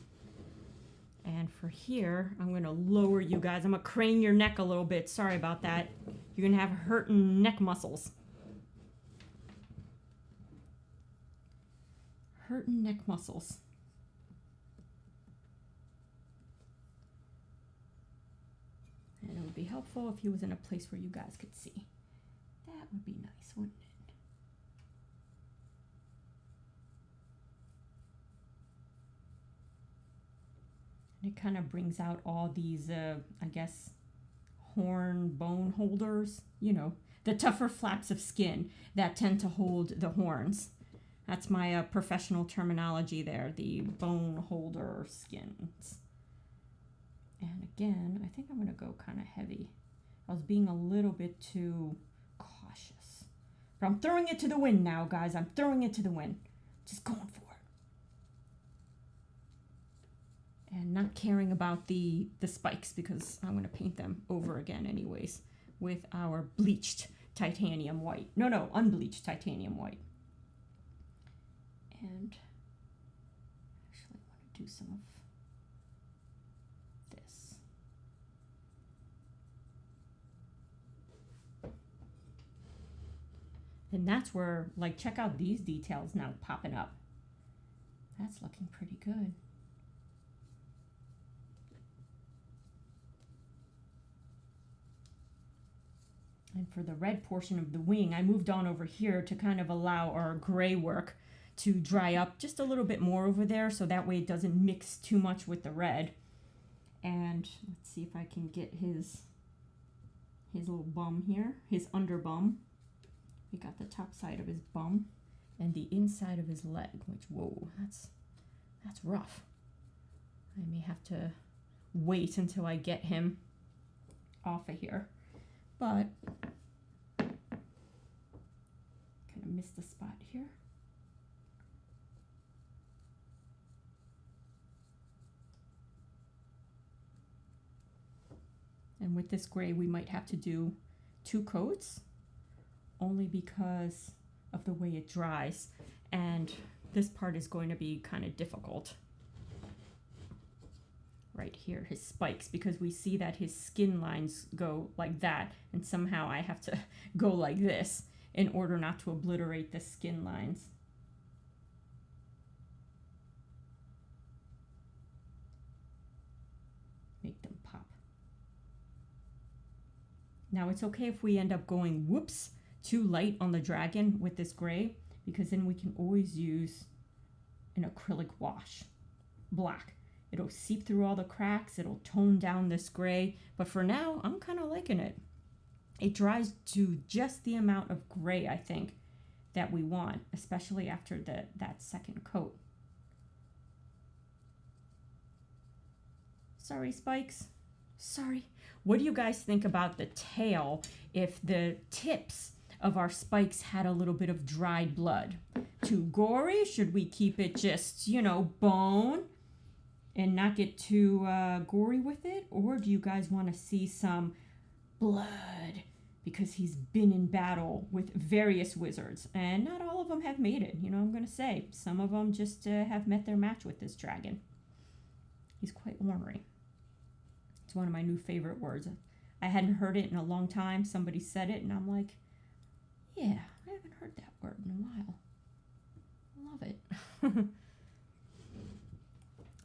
And for here, I'm going to lower you guys. I'm going to crane your neck a little bit. Sorry about that. You're going to have hurting neck muscles. Hurting neck muscles. And it would be helpful if he was in a place where you guys could see. That would be nice, wouldn't it? And it kind of brings out all these, I guess, horn bone holders. The tougher flaps of skin that tend to hold the horns. That's my professional terminology there, the bone holder skins. And again, I think I'm gonna go kind of heavy. I was being a little bit too cautious. But I'm throwing it to the wind now, guys. I'm throwing it to the wind. Just going for it. And not caring about the spikes because I'm gonna paint them over again anyways with our bleached titanium white. No, unbleached titanium white. And actually I want to do some of this. And that's where, like, check out these details now popping up. That's looking pretty good. And for the red portion of the wing, I moved on over here to kind of allow our gray work to dry up just a little bit more over there, so that way it doesn't mix too much with the red. And let's see if I can get his little bum here, his under bum. We got the top side of his bum and the inside of his leg, which, whoa, that's rough. I may have to wait until I get him off of here. But kind of missed a spot here. And with this gray, we might have to do 2 coats only because of the way it dries. And this part is going to be kind of difficult. Right here, his spikes, because we see that his skin lines go like that, and somehow I have to go like this in order not to obliterate the skin lines. Make them pop. Now it's okay if we end up going, whoops, too light on the dragon with this gray, because then we can always use an acrylic wash, black. It'll seep through all the cracks, it'll tone down this gray, but for now, I'm kind of liking it. It dries to just the amount of gray, I think, that we want, especially after that second coat. Sorry, spikes. Sorry. What do you guys think about the tail if the tips of our spikes had a little bit of dried blood? Too gory? Should we keep it just, you know, bone and not get too gory with it? Or do you guys want to see some blood? Because he's been in battle with various wizards, and not all of them have made it. You know, I'm going to say some of them just have met their match with this dragon. He's quite ornery. It's one of my new favorite words. I hadn't heard it in a long time. Somebody said it, and I'm like, yeah, I haven't heard that word in a while. I love it.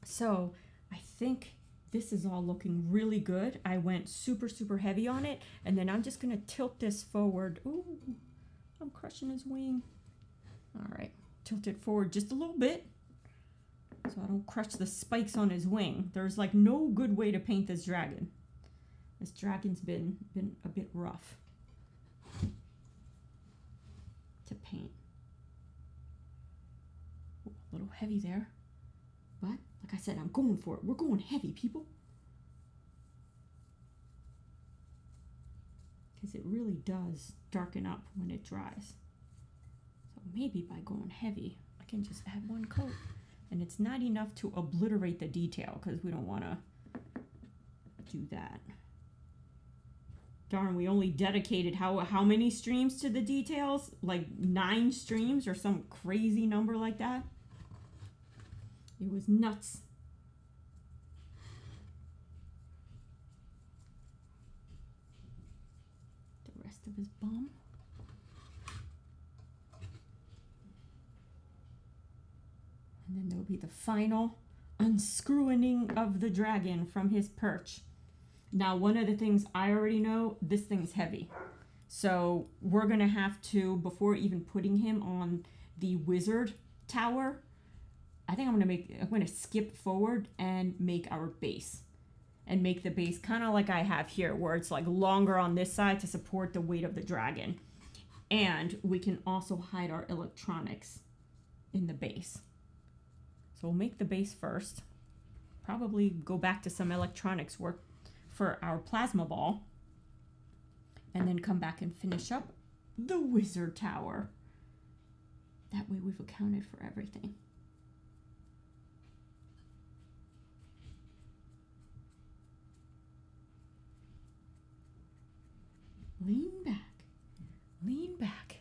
So I think this is all looking really good. I went super, super heavy on it, and then I'm just going to tilt this forward. Ooh, I'm crushing his wing. All right, tilt it forward just a little bit so I don't crush the spikes on his wing. There's like no good way to paint this dragon. This dragon's been a bit rough to paint. Ooh, a little heavy there, but like I said, I'm going for it. We're going heavy, people. Because it really does darken up when it dries. So maybe by going heavy, I can just add one coat. And it's not enough to obliterate the detail, because we don't want to do that. Darn, we only dedicated how many streams to the details? Like 9 streams or some crazy number like that. It was nuts. The rest of his bum. And then there'll be the final unscrewing of the dragon from his perch. Now, one of the things I already know, this thing's heavy. So we're gonna have to, before even putting him on the wizard tower, I think I'm gonna skip forward and make our base. And make the base kind of like I have here, where it's like longer on this side to support the weight of the dragon. And we can also hide our electronics in the base. So we'll make the base first. probably go back to some electronics work for our plasma ball. And then come back and finish up the wizard tower. That way we've accounted for everything. Lean back, lean back.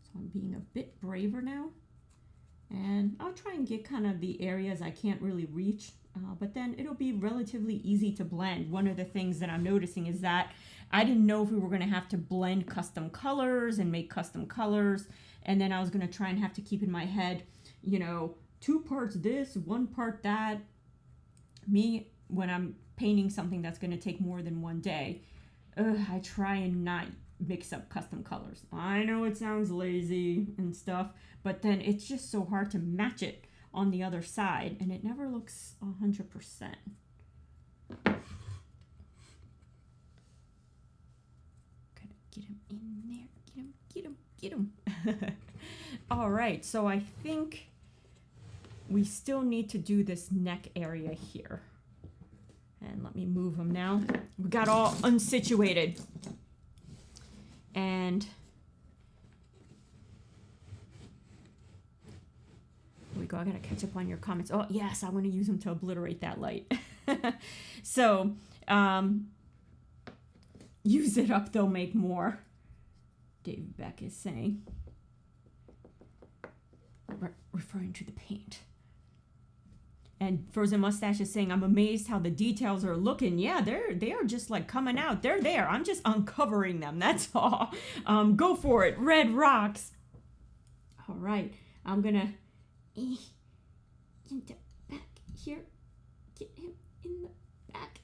So I'm being a bit braver now. And I'll try and get kind of the areas I can't really reach, but then it'll be relatively easy to blend. One of the things that I'm noticing is that I didn't know if we were going to have to blend custom colors and make custom colors. And then I was going to try and have to keep in my head, you know, 2 parts this, 1 part that. Me, when I'm painting something that's going to take more than 1 day, I try and not mix up custom colors. I know it sounds lazy and stuff, but then it's just so hard to match it on the other side, and it never looks 100%. Gotta get him in there. Get him. All right, so I think we still need to do this neck area here. And let me move him now. We got all unsituated. And here we go. I gotta catch up on your comments. Oh yes, I want to use them to obliterate that light. So use it up, they'll make more. David Beck is saying, referring to the paint. And Frozen Mustache is saying, I'm amazed how the details are looking. Yeah, they are just like coming out. They're there. I'm just uncovering them. That's all. Go for it. Red rocks. All right. I'm going to in the back here. Get him in the back.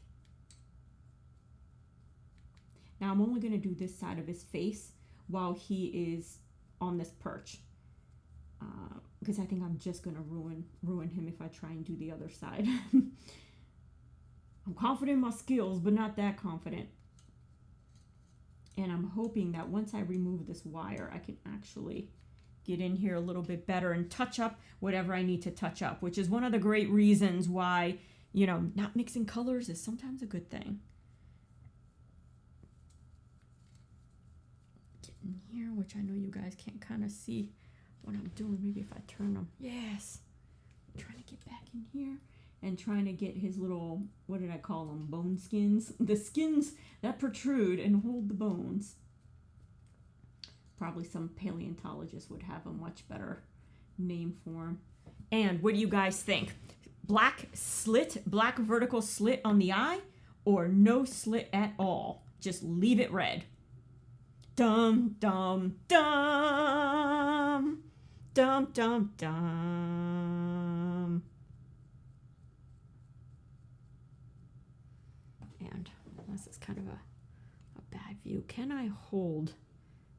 Now I'm only going to do this side of his face while he is on this perch. Because I think I'm just going to ruin him if I try and do the other side. I'm confident in my skills, but not that confident. And I'm hoping that once I remove this wire, I can actually get in here a little bit better and touch up whatever I need to touch up, which is one of the great reasons why, you know, not mixing colors is sometimes a good thing. Get in here, which I know you guys can't kind of see what I'm doing. Maybe if I turn them. Yes. I'm trying to get back in here and trying to get his little, what did I call them? Bone skins. The skins that protrude and hold the bones. Probably some paleontologist would have a much better name for him. And what do you guys think? Black slit, black vertical slit on the eye, or no slit at all? Just leave it red. Dum, dum, dum. Dum, dum, dum. And this is kind of a bad view. Can I hold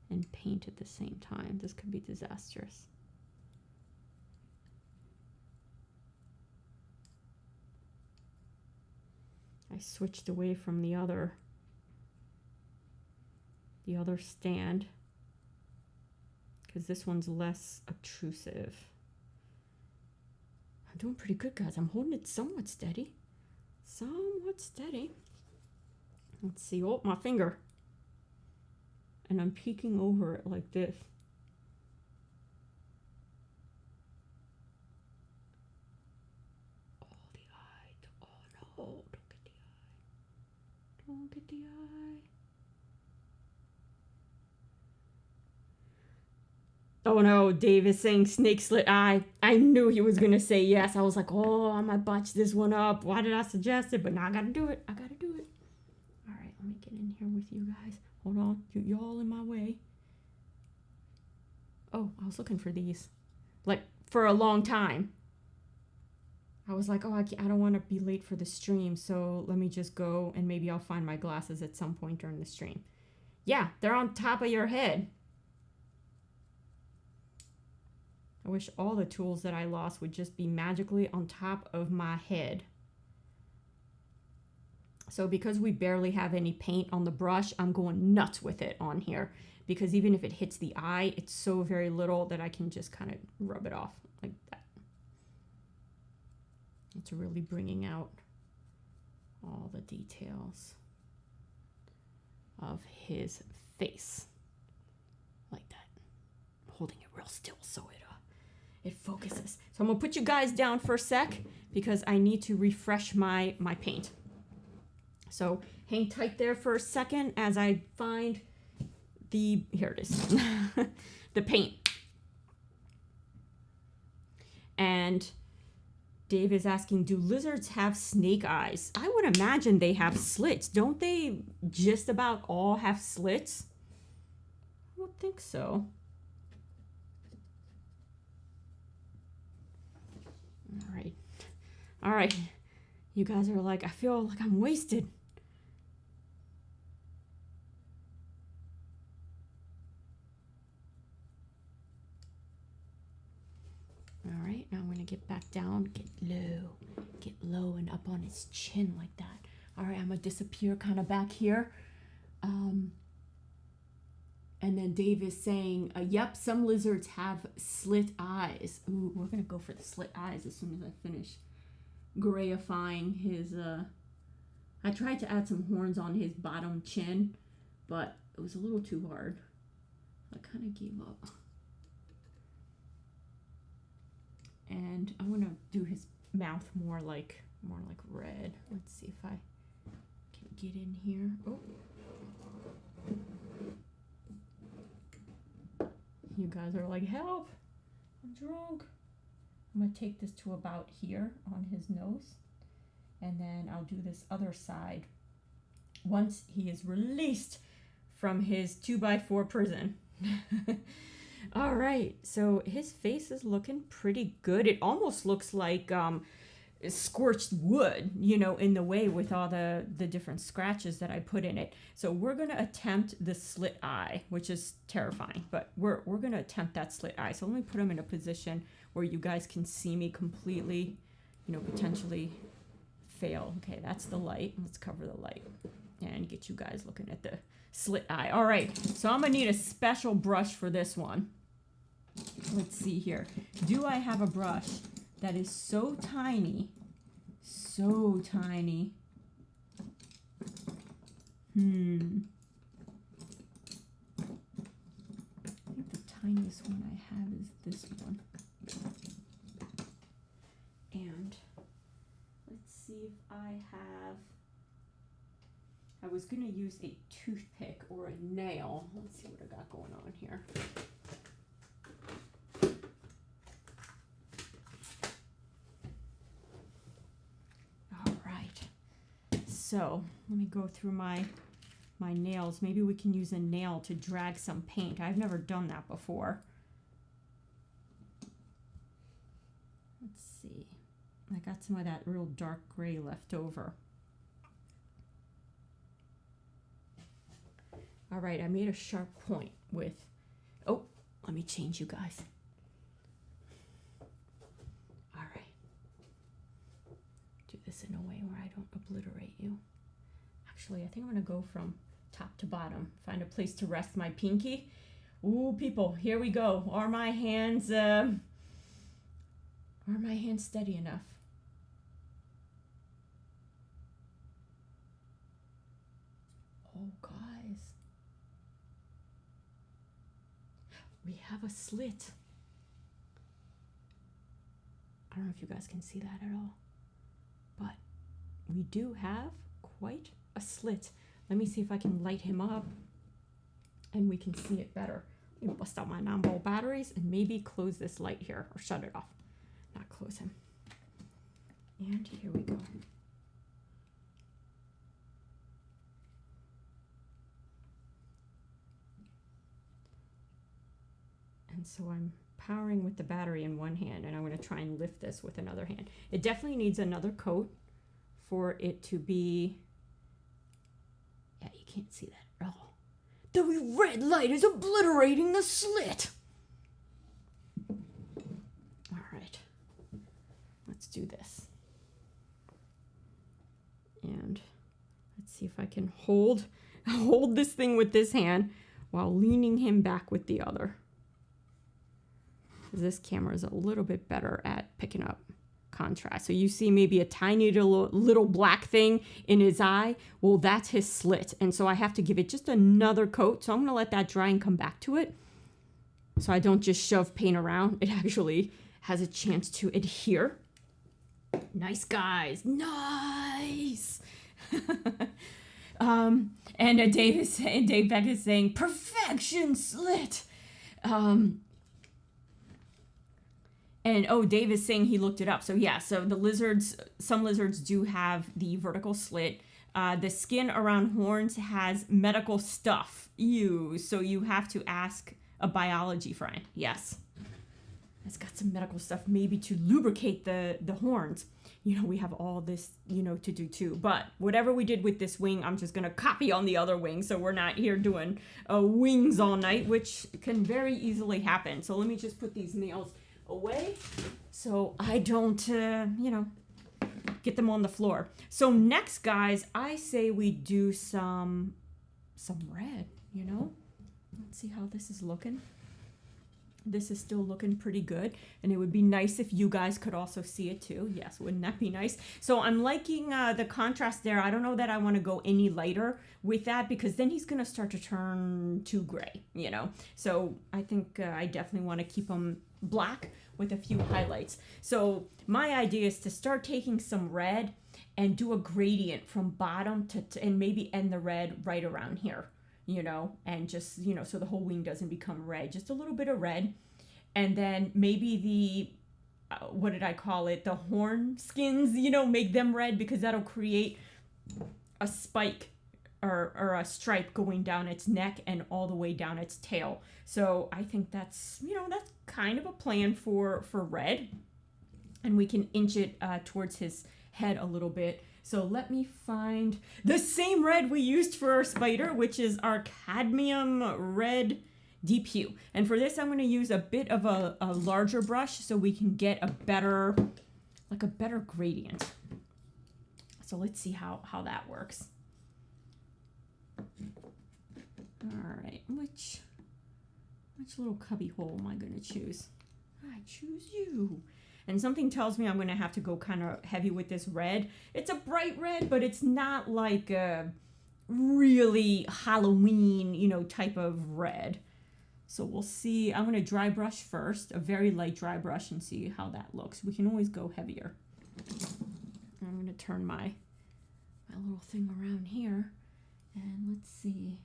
and paint at the same time? This could be disastrous. I switched away from the other stand, because this one's less obtrusive. I'm doing pretty good, guys. I'm holding it somewhat steady. Somewhat steady. Let's see. Oh, my finger. And I'm peeking over it like this. Oh, the eye. Oh, no. Don't get the eye. Don't get the eye. Oh no, Dave is saying snake slit eye. I knew he was going to say yes. I was like, oh, I might botch this one up. Why did I suggest it? But now I got to do it. I got to do it. All right, let me get in here with you guys. Hold on. You're all in my way. Oh, I was looking for these. Like, for a long time. I was like, oh, I don't want to be late for the stream, so let me just go and maybe I'll find my glasses at some point during the stream. Yeah, they're on top of your head. I wish all the tools that I lost would just be magically on top of my head. So because we barely have any paint on the brush, I'm going nuts with it on here. Because even if it hits the eye, it's so very little that I can just kind of rub it off like that. It's really bringing out all the details of his face. Like that. Holding it real still so it focuses. So I'm gonna put you guys down for a sec because I need to refresh my paint. So hang tight there for a second as I find here it is, the paint. And Dave is asking, do lizards have snake eyes? I would imagine they have slits. Don't they just about all have slits? I don't think so. All right. You guys are like, I feel like I'm wasted. All right, now I'm gonna get back down, get low and up on his chin like that. All right, I'm gonna disappear kind of back here. And then Dave is saying, yep, some lizards have slit eyes. Ooh, we're gonna go for the slit eyes as soon as I finish grayifying his, I tried to add some horns on his bottom chin, but it was a little too hard. I kind of gave up. And I'm gonna do his mouth more like red. Let's see if I can get in here. Oh. You guys are like, help, I'm drunk. I'm gonna take this to about here on his nose. And then I'll do this other side once he is released from his 2x4 prison. All right, so his face is looking pretty good. It almost looks like scorched wood, you know, in the way with all the different scratches that I put in it. So we're going to attempt the slit eye, which is terrifying, but we're going to attempt that slit eye. So let me put him in a position where you guys can see me completely, you know, potentially fail. Okay, that's the light. Let's cover the light and get you guys looking at the slit eye. All right, so I'm gonna need a special brush for this one. Let's see here. Do I have a brush that is so tiny, so tiny? I think the tiniest one I have is this one. And let's see if I have, I was going to use a toothpick or a nail. Let's see what I got going on here. All right. So let me go through my nails. Maybe we can use a nail to drag some paint. I've never done that before. Let's see. I got some of that real dark gray left over. All right, I made a sharp point with, oh, let me change you guys. All right. Do this in a way where I don't obliterate you. Actually, I think I'm gonna go from top to bottom. Find a place to rest my pinky. Ooh, people, here we go. Are my hands steady enough? Oh, guys. We have a slit. I don't know if you guys can see that at all, but we do have quite a slit. Let me see if I can light him up and we can see it better. Let me bust out my 9-volt batteries and maybe close this light here, or shut it off. Not close him. And here we go. And so I'm powering with the battery in one hand, and I'm going to try and lift this with another hand. It definitely needs another coat for it to be, yeah, you can't see that at all. The red light is obliterating the slit. All right, let's do this. And let's see if I can hold this thing with this hand while leaning him back with the other. This camera is a little bit better at picking up contrast. So you see maybe a tiny little black thing in his eye. Well, that's his slit. And so I have to give it just another coat. So I'm going to let that dry and come back to it. So I don't just shove paint around. It actually has a chance to adhere. Nice, guys. Nice. And Dave Beck is saying, perfection slit. And Dave is saying he looked it up. So yeah, so some lizards do have the vertical slit. The skin around horns has medical stuff. Ew. So you have to ask a biology friend. Yes. It's got some medical stuff, maybe to lubricate the horns. We have all this, to do too. But whatever we did with this wing, I'm just going to copy on the other wing. So we're not here doing wings all night, which can very easily happen. So let me just put these nails away so I don't, get them on the floor. So next, guys, I say we do some red, Let's see how this is looking. This is still looking pretty good, and it would be nice if you guys could also see it too. Yes, wouldn't that be nice? So I'm liking the contrast there. I don't know that I want to go any lighter with that, because then he's going to start to turn too gray, So I think I definitely want to keep him black with a few highlights. So my idea is to start taking some red and do a gradient from bottom to and maybe end the red right around here. And just, so the whole wing doesn't become red, just a little bit of red. And then maybe what did I call it? The horn skins, make them red, because that'll create a spike or a stripe going down its neck and all the way down its tail. So I think that's, that's kind of a plan for red. And we can inch it towards his head a little bit. So let me find the same red we used for our spider, which is our cadmium red deep hue. And for this, I'm going to use a bit of a larger brush so we can get a better gradient. So let's see how that works. All right, which little cubby hole am I going to choose? I choose you. And something tells me I'm going to have to go kind of heavy with this red. It's a bright red, but it's not like a really Halloween, type of red. So we'll see. I'm going to dry brush first, a very light dry brush, and see how that looks. We can always go heavier. I'm going to turn my little thing around here, and let's see.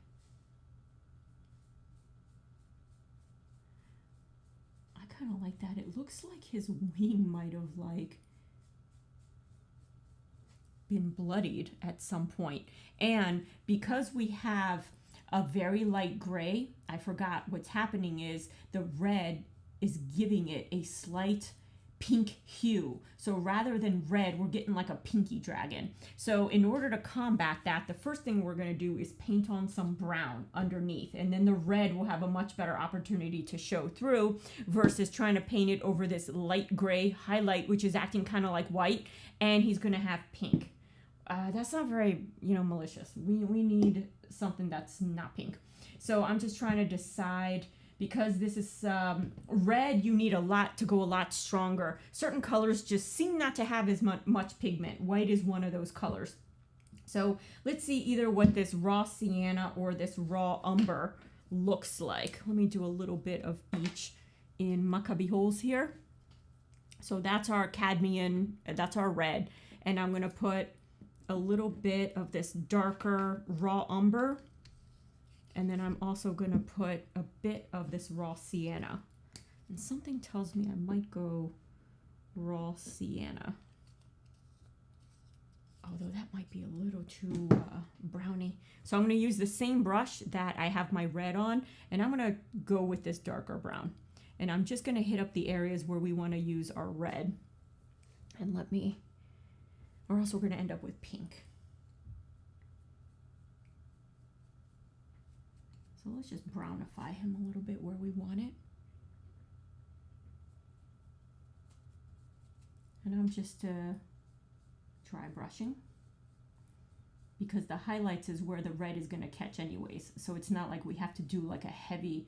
Kind of like that. It looks like his wing might have been bloodied at some point. And because we have a very light gray, I forgot what's happening is the red is giving it a slight pink hue. So rather than red, we're getting like a pinky dragon. So in order to combat that, the first thing we're going to do is paint on some brown underneath, and then the red will have a much better opportunity to show through versus trying to paint it over this light gray highlight, which is acting kind of like white, and he's going to have pink. That's not very, malicious. We need something that's not pink. So I'm just trying to decide, because this is red, you need a lot to go a lot stronger. Certain colors just seem not to have as much pigment. White is one of those colors. So let's see either what this raw sienna or this raw umber looks like. Let me do a little bit of each in my cubby holes here. So that's our cadmium, that's our red. And I'm going to put a little bit of this darker raw umber. And then I'm also going to put a bit of this raw sienna. And something tells me I might go raw sienna. Although that might be a little too browny. So I'm going to use the same brush that I have my red on. And I'm going to go with this darker brown. And I'm just going to hit up the areas where we want to use our red. And or else we're going to end up with pink. So let's just brownify him a little bit where we want it. And I'm just dry brushing, because the highlights is where the red is going to catch anyways. So it's not like we have to do like a heavy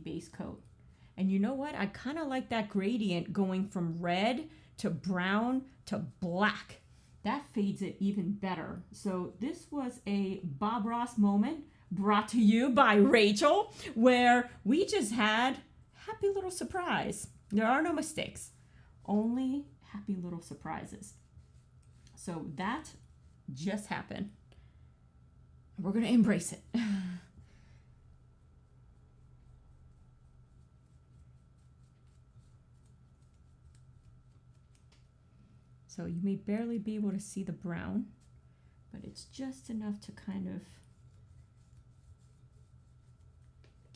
base coat. And you know what? I kind of like that gradient going from red to brown to black. That fades it even better. So this was a Bob Ross moment brought to you by Rachel, where we just had happy little surprise. There are no mistakes, only happy little surprises. So that just happened. We're going to embrace it. So you may barely be able to see the brown, but it's just enough to kind of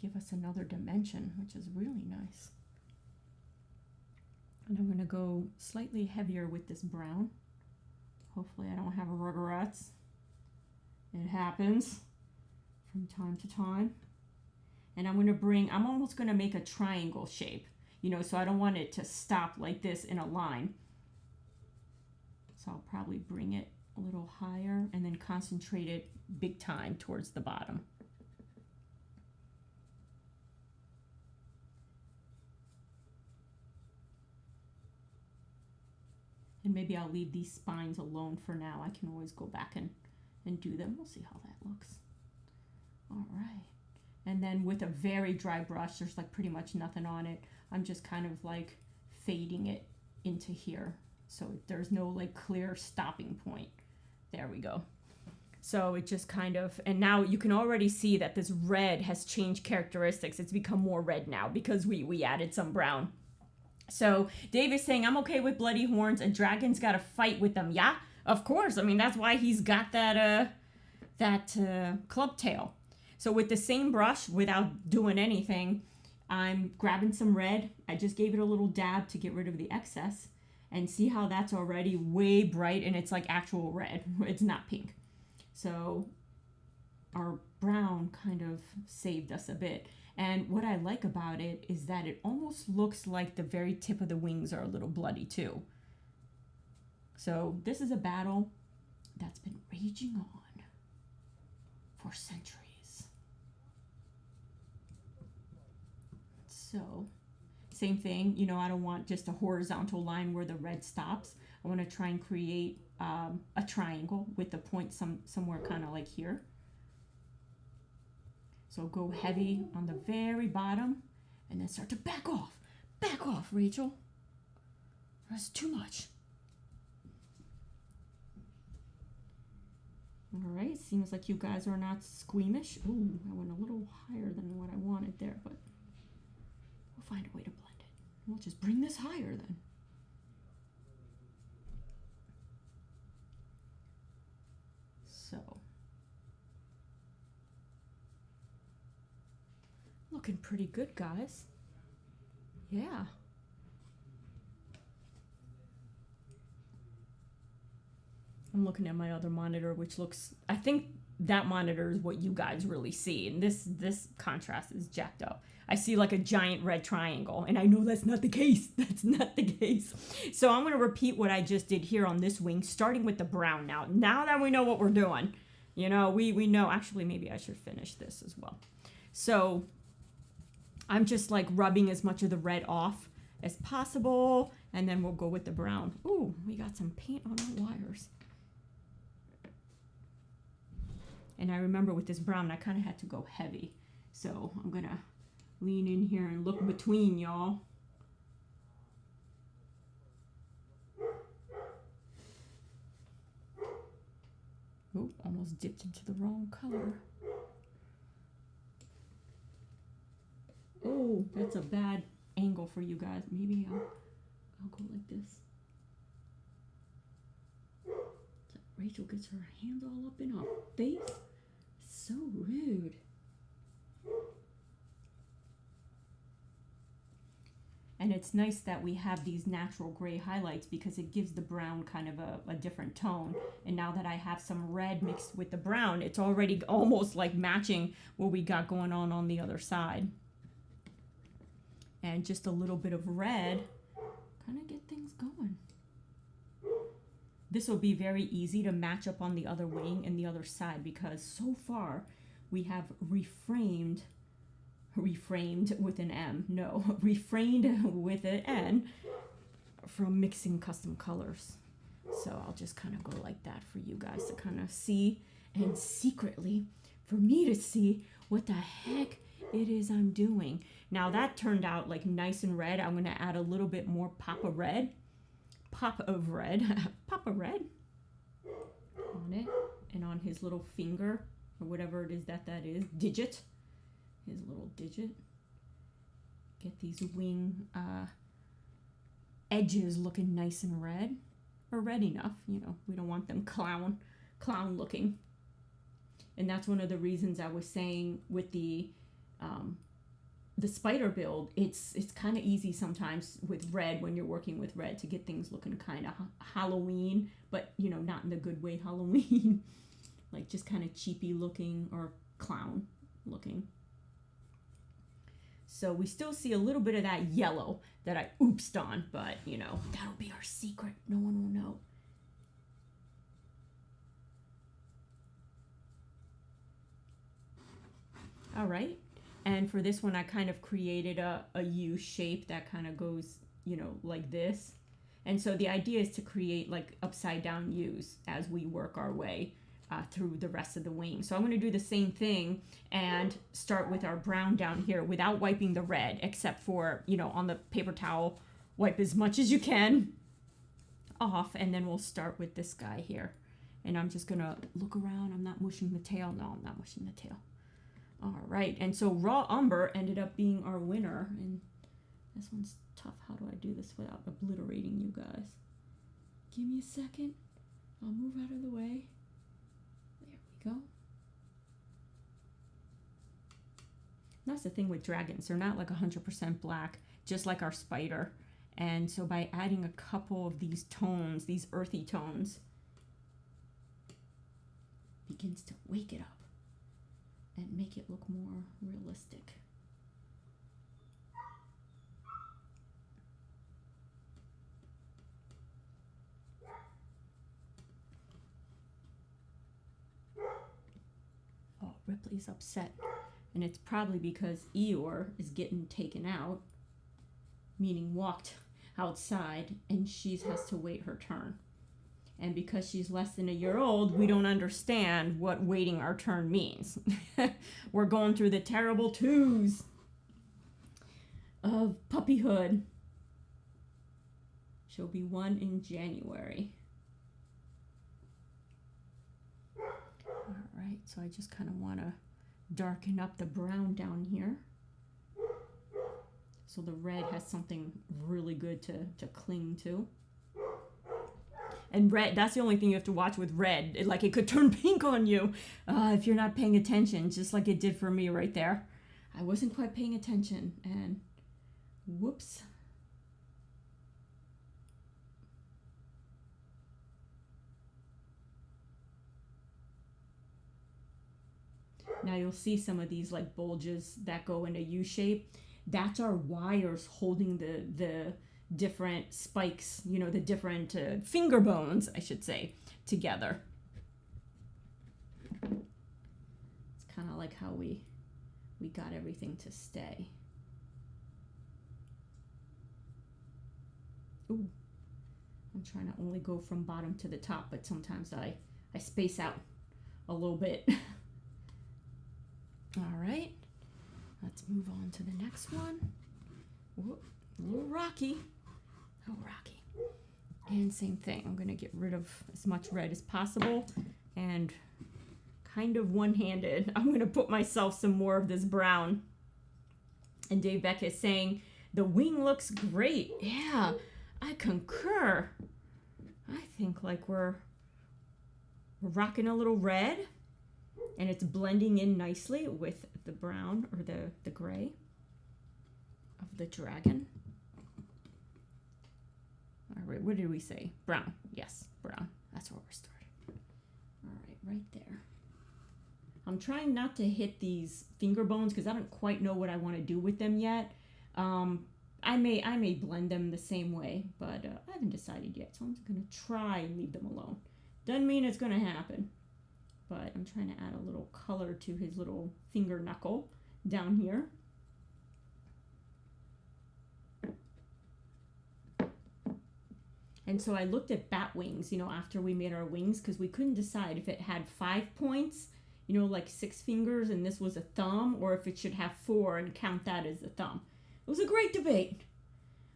give us another dimension, which is really nice. And I'm going to go slightly heavier with this brown. Hopefully I don't have regrets. It happens from time to time. And I'm almost going to make a triangle shape, so I don't want it to stop like this in a line. So I'll probably bring it a little higher and then concentrate it big time towards the bottom. And maybe I'll leave these spines alone for now. I can always go back and do them. We'll see how that looks. All right. And then with a very dry brush, there's like pretty much nothing on it. I'm just kind of like fading it into here. So there's no like clear stopping point. There we go. So it just kind of, and now you can already see that this red has changed characteristics. It's become more red now because we added some brown. So Dave is saying, I'm okay with bloody horns. A dragon's got to fight with them. Yeah, of course. I mean, that's why he's got that club tail. So with the same brush, without doing anything, I'm grabbing some red. I just gave it a little dab to get rid of the excess. And see how that's already way bright and it's like actual red. It's not pink. So our brown kind of saved us a bit. And what I like about it is that it almost looks like the very tip of the wings are a little bloody too. So this is a battle that's been raging on for centuries. So same thing, I don't want just a horizontal line where the red stops. I want to try and create a triangle with the point somewhere kind of like here. So go heavy on the very bottom and then start to back off. Back off, Rachel. That's too much. All right, seems like you guys are not squeamish. Ooh, I went a little higher than what I wanted there, but we'll find a way to blend it. We'll just bring this higher then. So, looking pretty good, guys. Yeah. I'm looking at my other monitor, which looks, I think that monitor is what you guys really see. And this contrast is jacked up. I see like a giant red triangle, and I know that's not the case. That's not the case. So I'm going to repeat what I just did here on this wing, starting with the brown now. Now that we know what we're doing, we know, actually, maybe I should finish this as well. So I'm just like rubbing as much of the red off as possible, and then we'll go with the brown. Ooh, we got some paint on our wires. And I remember with this brown, I kind of had to go heavy. So I'm going to lean in here and look between y'all. Oop, almost dipped into the wrong color. Oh, that's a bad angle for you guys. Maybe I'll go like this. Rachel gets her hands all up in our face. So rude. And it's nice that we have these natural gray highlights because it gives the brown kind of a different tone. And now that I have some red mixed with the brown, it's already almost like matching what we got going on the other side. And just a little bit of red kind of get things going. This will be very easy to match up on the other wing and the other side because so far we have reframed with an M. No, refrained with an N from mixing custom colors. So I'll just kind of go like that for you guys to kind of see, and secretly for me to see what the heck it is I'm doing. Now that turned out like nice and red. I'm gonna add a little bit more pop of red pop of red on it, and on his little finger, or whatever it is that is, digit, his little digit. Get these wing edges looking nice and red, or red enough, you know, we don't want them clown looking. And that's one of the reasons I was saying with the spider build, it's kind of easy sometimes with red, when you're working with red, to get things looking kind of Halloween, but you know, not in the good way Halloween, like just kind of cheapy looking or clown looking. So we still see a little bit of that yellow that I oopsed on, but you know, that'll be our secret. No one will know. All right. And for this one, I kind of created a U shape that kind of goes, you know, like this. And so the idea is to create like upside down U's as we work our way through the rest of the wing. So I'm going to do the same thing and start with our brown down here without wiping the red, except for, you know, on the paper towel, wipe as much as you can off. And then we'll start with this guy here. And I'm just going to look around. I'm not mushing the tail. No, I'm not mushing the tail. All right, and so raw umber ended up being our winner, and this one's tough. How do I do this without obliterating you guys? Give me a second. I'll move out of the way. There we go. That's the thing with dragons. They're not like 100% black, just like our spider. And so by adding a couple of these tones, these earthy tones, begins to wake it up and make it look more realistic. Oh, Ripley's upset. And it's probably because Eeyore is getting taken out, meaning walked outside, and she has to wait her turn. And because she's less than a year old, we don't understand what waiting our turn means. We're going through the terrible twos of puppyhood. She'll be 1 in January. All right, so I just kind of want to darken up the brown down here, so the red has something really good to cling to. And red, that's the only thing you have to watch with red. It could turn pink on you if you're not paying attention, just like it did for me right there. I wasn't quite paying attention, and whoops. Now you'll see some of these like bulges that go in a U shape. That's our wires holding the different spikes, you know, the different finger bones, I should say, together. It's kind of like how we got everything to stay. Ooh, I'm trying to only go from bottom to the top, but sometimes I space out a little bit. All right, let's move on to the next one. Whoop, a little rocky. Oh, rocky. And same thing, I'm gonna get rid of as much red as possible, and kind of one-handed, I'm gonna put myself some more of this brown. And Dave Beck is saying, the wing looks great. Yeah, I concur. I think like we're rocking a little red, and it's blending in nicely with the brown, or the gray of the dragon. All right, what did we say? Brown. Yes, brown. That's where we're starting. All right, right there. I'm trying not to hit these finger bones because I don't quite know what I want to do with them yet. I may blend them the same way, but I haven't decided yet. So I'm just going to try and leave them alone. Doesn't mean it's going to happen. But I'm trying to add a little color to his little finger knuckle down here. And so I looked at bat wings, after we made our wings, because we couldn't decide if it had 5 points, like 6 fingers and this was a thumb, or if it should have 4 and count that as the thumb. It was a great debate.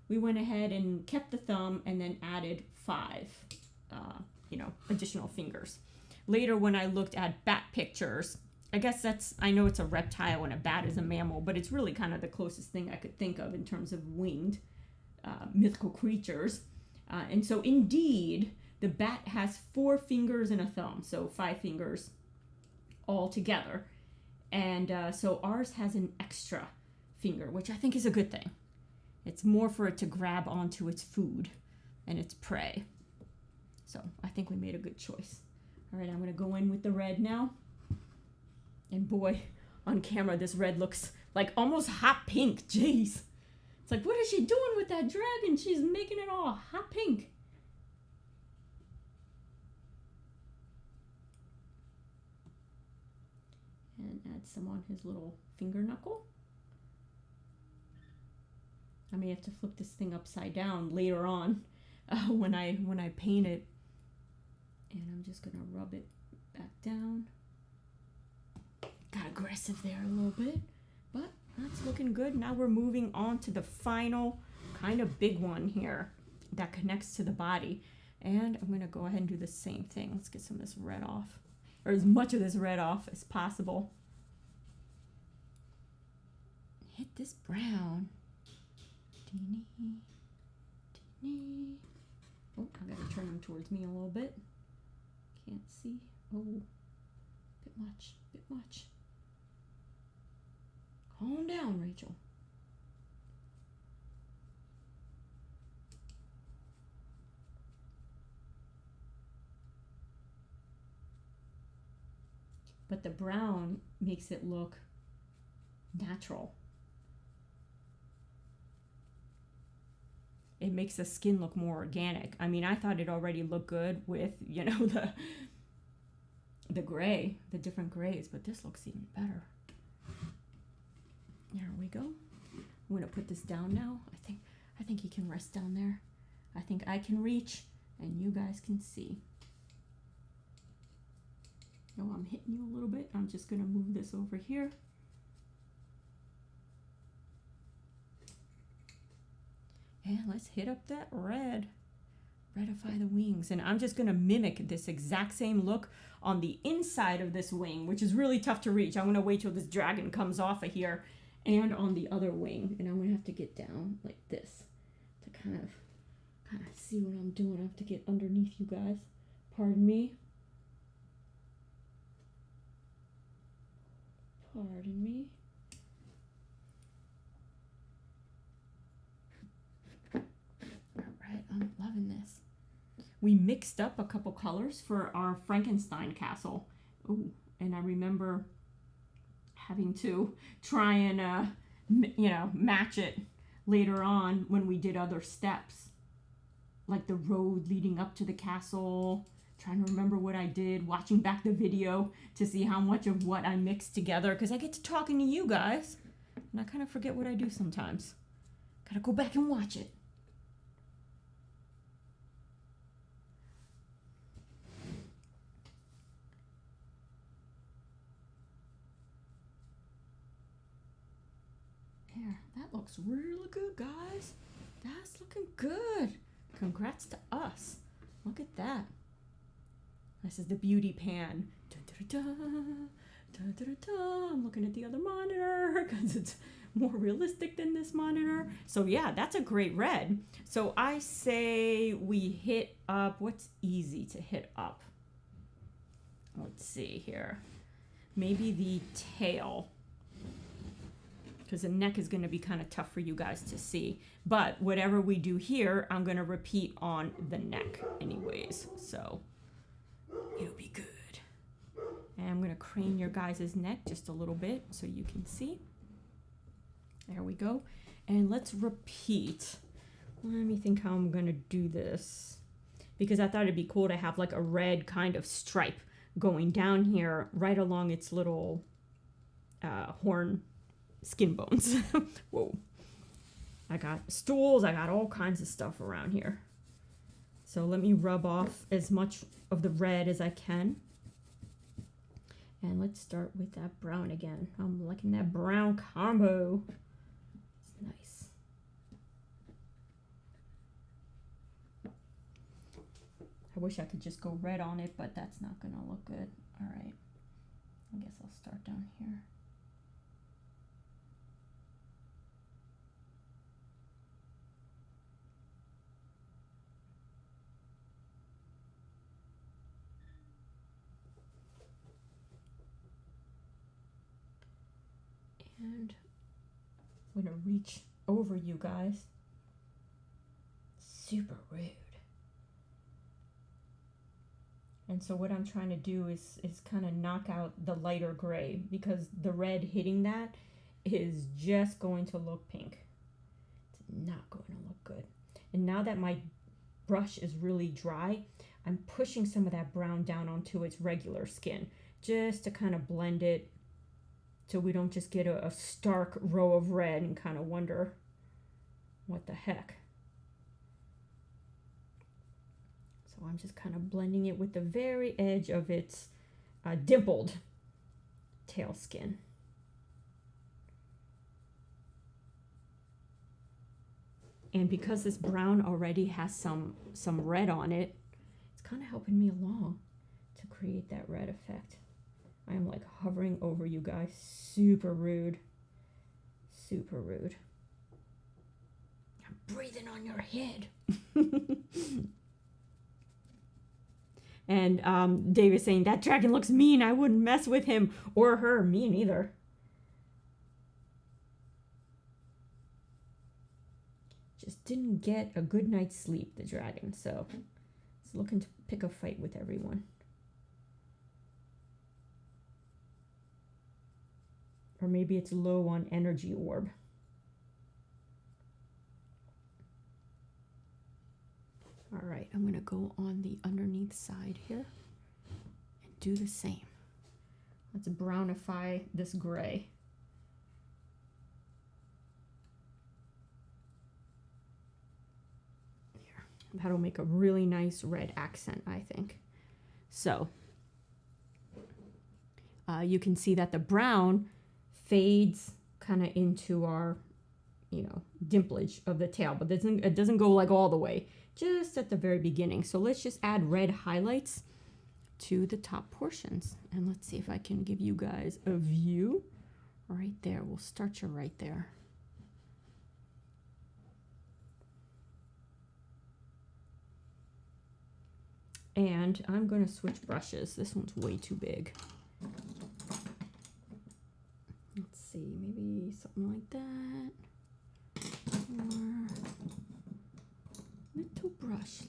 We went ahead and kept the thumb and then added 5, additional fingers. Later, when I looked at bat pictures, I know it's a reptile and a bat is a mammal, but it's really kind of the closest thing I could think of in terms of winged mythical creatures. And so indeed, the bat has 4 fingers and a thumb, so 5 fingers all together. And so ours has an extra finger, which I think is a good thing. It's more for it to grab onto its food and its prey. So I think we made a good choice. All right, I'm going to go in with the red now. And boy, on camera, this red looks like almost hot pink. Jeez. It's like, what is she doing with that dragon? She's making it all hot pink. And add some on his little finger knuckle. I may have to flip this thing upside down later on when I paint it. And I'm just going to rub it back down. Got aggressive there a little bit, but that's looking good. Now we're moving on to the final kind of big one here that connects to the body. And I'm going to go ahead and do the same thing. Let's get some of this red off, or as much of this red off as possible. Hit this brown. Oh, I got to turn them towards me a little bit. Can't see. Oh, bit much. Calm down, Rachel. But the brown makes it look natural. It makes the skin look more organic. I mean, I thought it already looked good with, the gray, the different grays, but this looks even better. There we go. I'm gonna put this down now. I think he can rest down there. I think I can reach and you guys can see. Oh, I'm hitting you a little bit. I'm just gonna move this over here. And let's hit up that red. Redify the wings. And I'm just gonna mimic this exact same look on the inside of this wing, which is really tough to reach. I'm gonna wait till this dragon comes off of here, and on the other wing. And I'm gonna have to get down like this to kind of see what I'm doing. I have to get underneath you guys. Pardon me. Pardon me. Alright, I'm loving this. We mixed up a couple colors for our Frankenstein castle. Ooh, and I remember having to try and, match it later on when we did other steps. Like the road leading up to the castle. Trying to remember what I did, watching back the video to see how much of what I mixed together, because I get to talking to you guys and I kind of forget what I do sometimes. Gotta go back and watch it. There, that looks really good, guys. That's looking good. Congrats to us. Look at that. This is the beauty pan. Da, da, da, da, da, da, da. I'm looking at the other monitor because it's more realistic than this monitor. So yeah, that's a great red. So I say we hit up, what's easy to hit up? Let's see here. Maybe the tail, because the neck is going to be kind of tough for you guys to see. But whatever we do here, I'm going to repeat on the neck anyways. So it'll be good. And I'm going to crane your guys' neck just a little bit so you can see. There we go. And let's repeat. Let me think how I'm going to do this, because I thought it'd be cool to have like a red kind of stripe going down here right along its little horn skin bones. Whoa. I got stools. I got all kinds of stuff around here. So let me rub off as much of the red as I can. And let's start with that brown again. I'm liking that brown combo. It's nice. I wish I could just go red on it, but that's not gonna look good. All right, I guess I'll start down here. And I'm gonna reach over you guys. Super rude. And so what I'm trying to do is kind of knock out the lighter gray, because the red hitting that is just going to look pink. It's not going to look good. And now that my brush is really dry, I'm pushing some of that brown down onto its regular skin just to kind of blend it, so we don't just get a stark row of red and kind of wonder what the heck. So I'm just kind of blending it with the very edge of its dimpled tail skin. And because this brown already has some red on it, it's kind of helping me along to create that red effect. I am like hovering over you guys. Super rude. Super rude. I'm breathing on your head. And Dave is saying, that dragon looks mean. I wouldn't mess with him or her. Me neither. Just didn't get a good night's sleep, the dragon. So it's looking to pick a fight with everyone. Or maybe it's low on energy orb. All right, I'm gonna go on the underneath side here and do the same. Let's brownify this gray. Here, that'll make a really nice red accent, I think. So, you can see that the brown fades kind of into our, dimplage of the tail, but it doesn't go like all the way, just at the very beginning. So let's just add red highlights to the top portions, and let's see if I can give you guys a view right there. We'll start you right there. And I'm going to switch brushes. This one's way too big. Let's see, maybe something like that. Or little brush.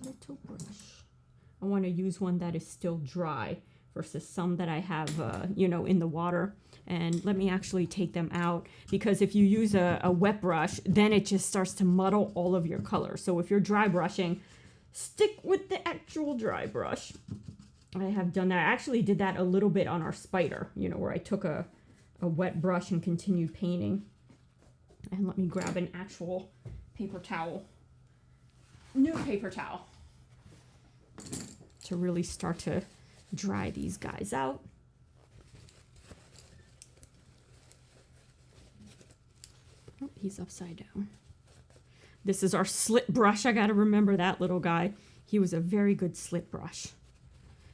I want to use one that is still dry versus some that I have, in the water. And let me actually take them out, because if you use a wet brush, then it just starts to muddle all of your color. So if you're dry brushing, stick with the actual dry brush. I have done that. I actually did that a little bit on our spider, where I took a wet brush and continued painting. And let me grab an actual paper towel. New paper towel. To really start to dry these guys out. Oh, he's upside down. This is our slit brush. I got to remember that little guy. He was a very good slit brush.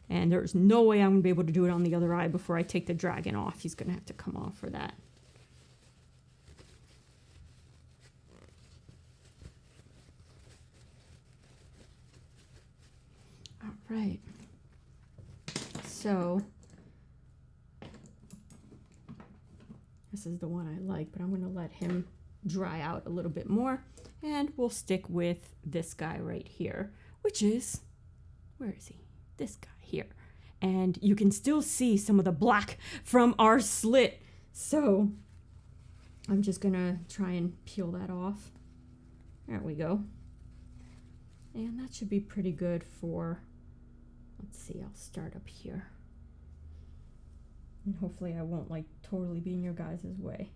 And there's no way I'm going to be able to do it on the other eye before I take the dragon off. He's going to have to come off for that. All right. So this is the one I like, but I'm going to let him dry out a little bit more. And we'll stick with this guy right here, which is, where is he? This guy here. And you can still see some of the black from our slit. So I'm just gonna try and peel that off. There we go. And that should be pretty good for, let's see, I'll start up here. And hopefully I won't totally be in your guys' way.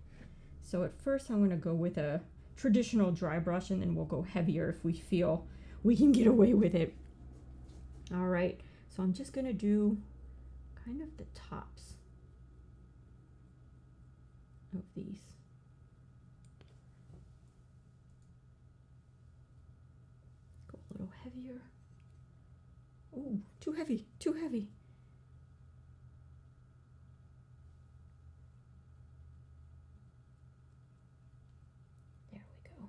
So at first I'm gonna go with a traditional dry brush, and then we'll go heavier if we feel we can get away with it All right, so I'm just gonna do kind of the tops of these. Go a little heavier. Oh, too heavy, too heavy. There we go.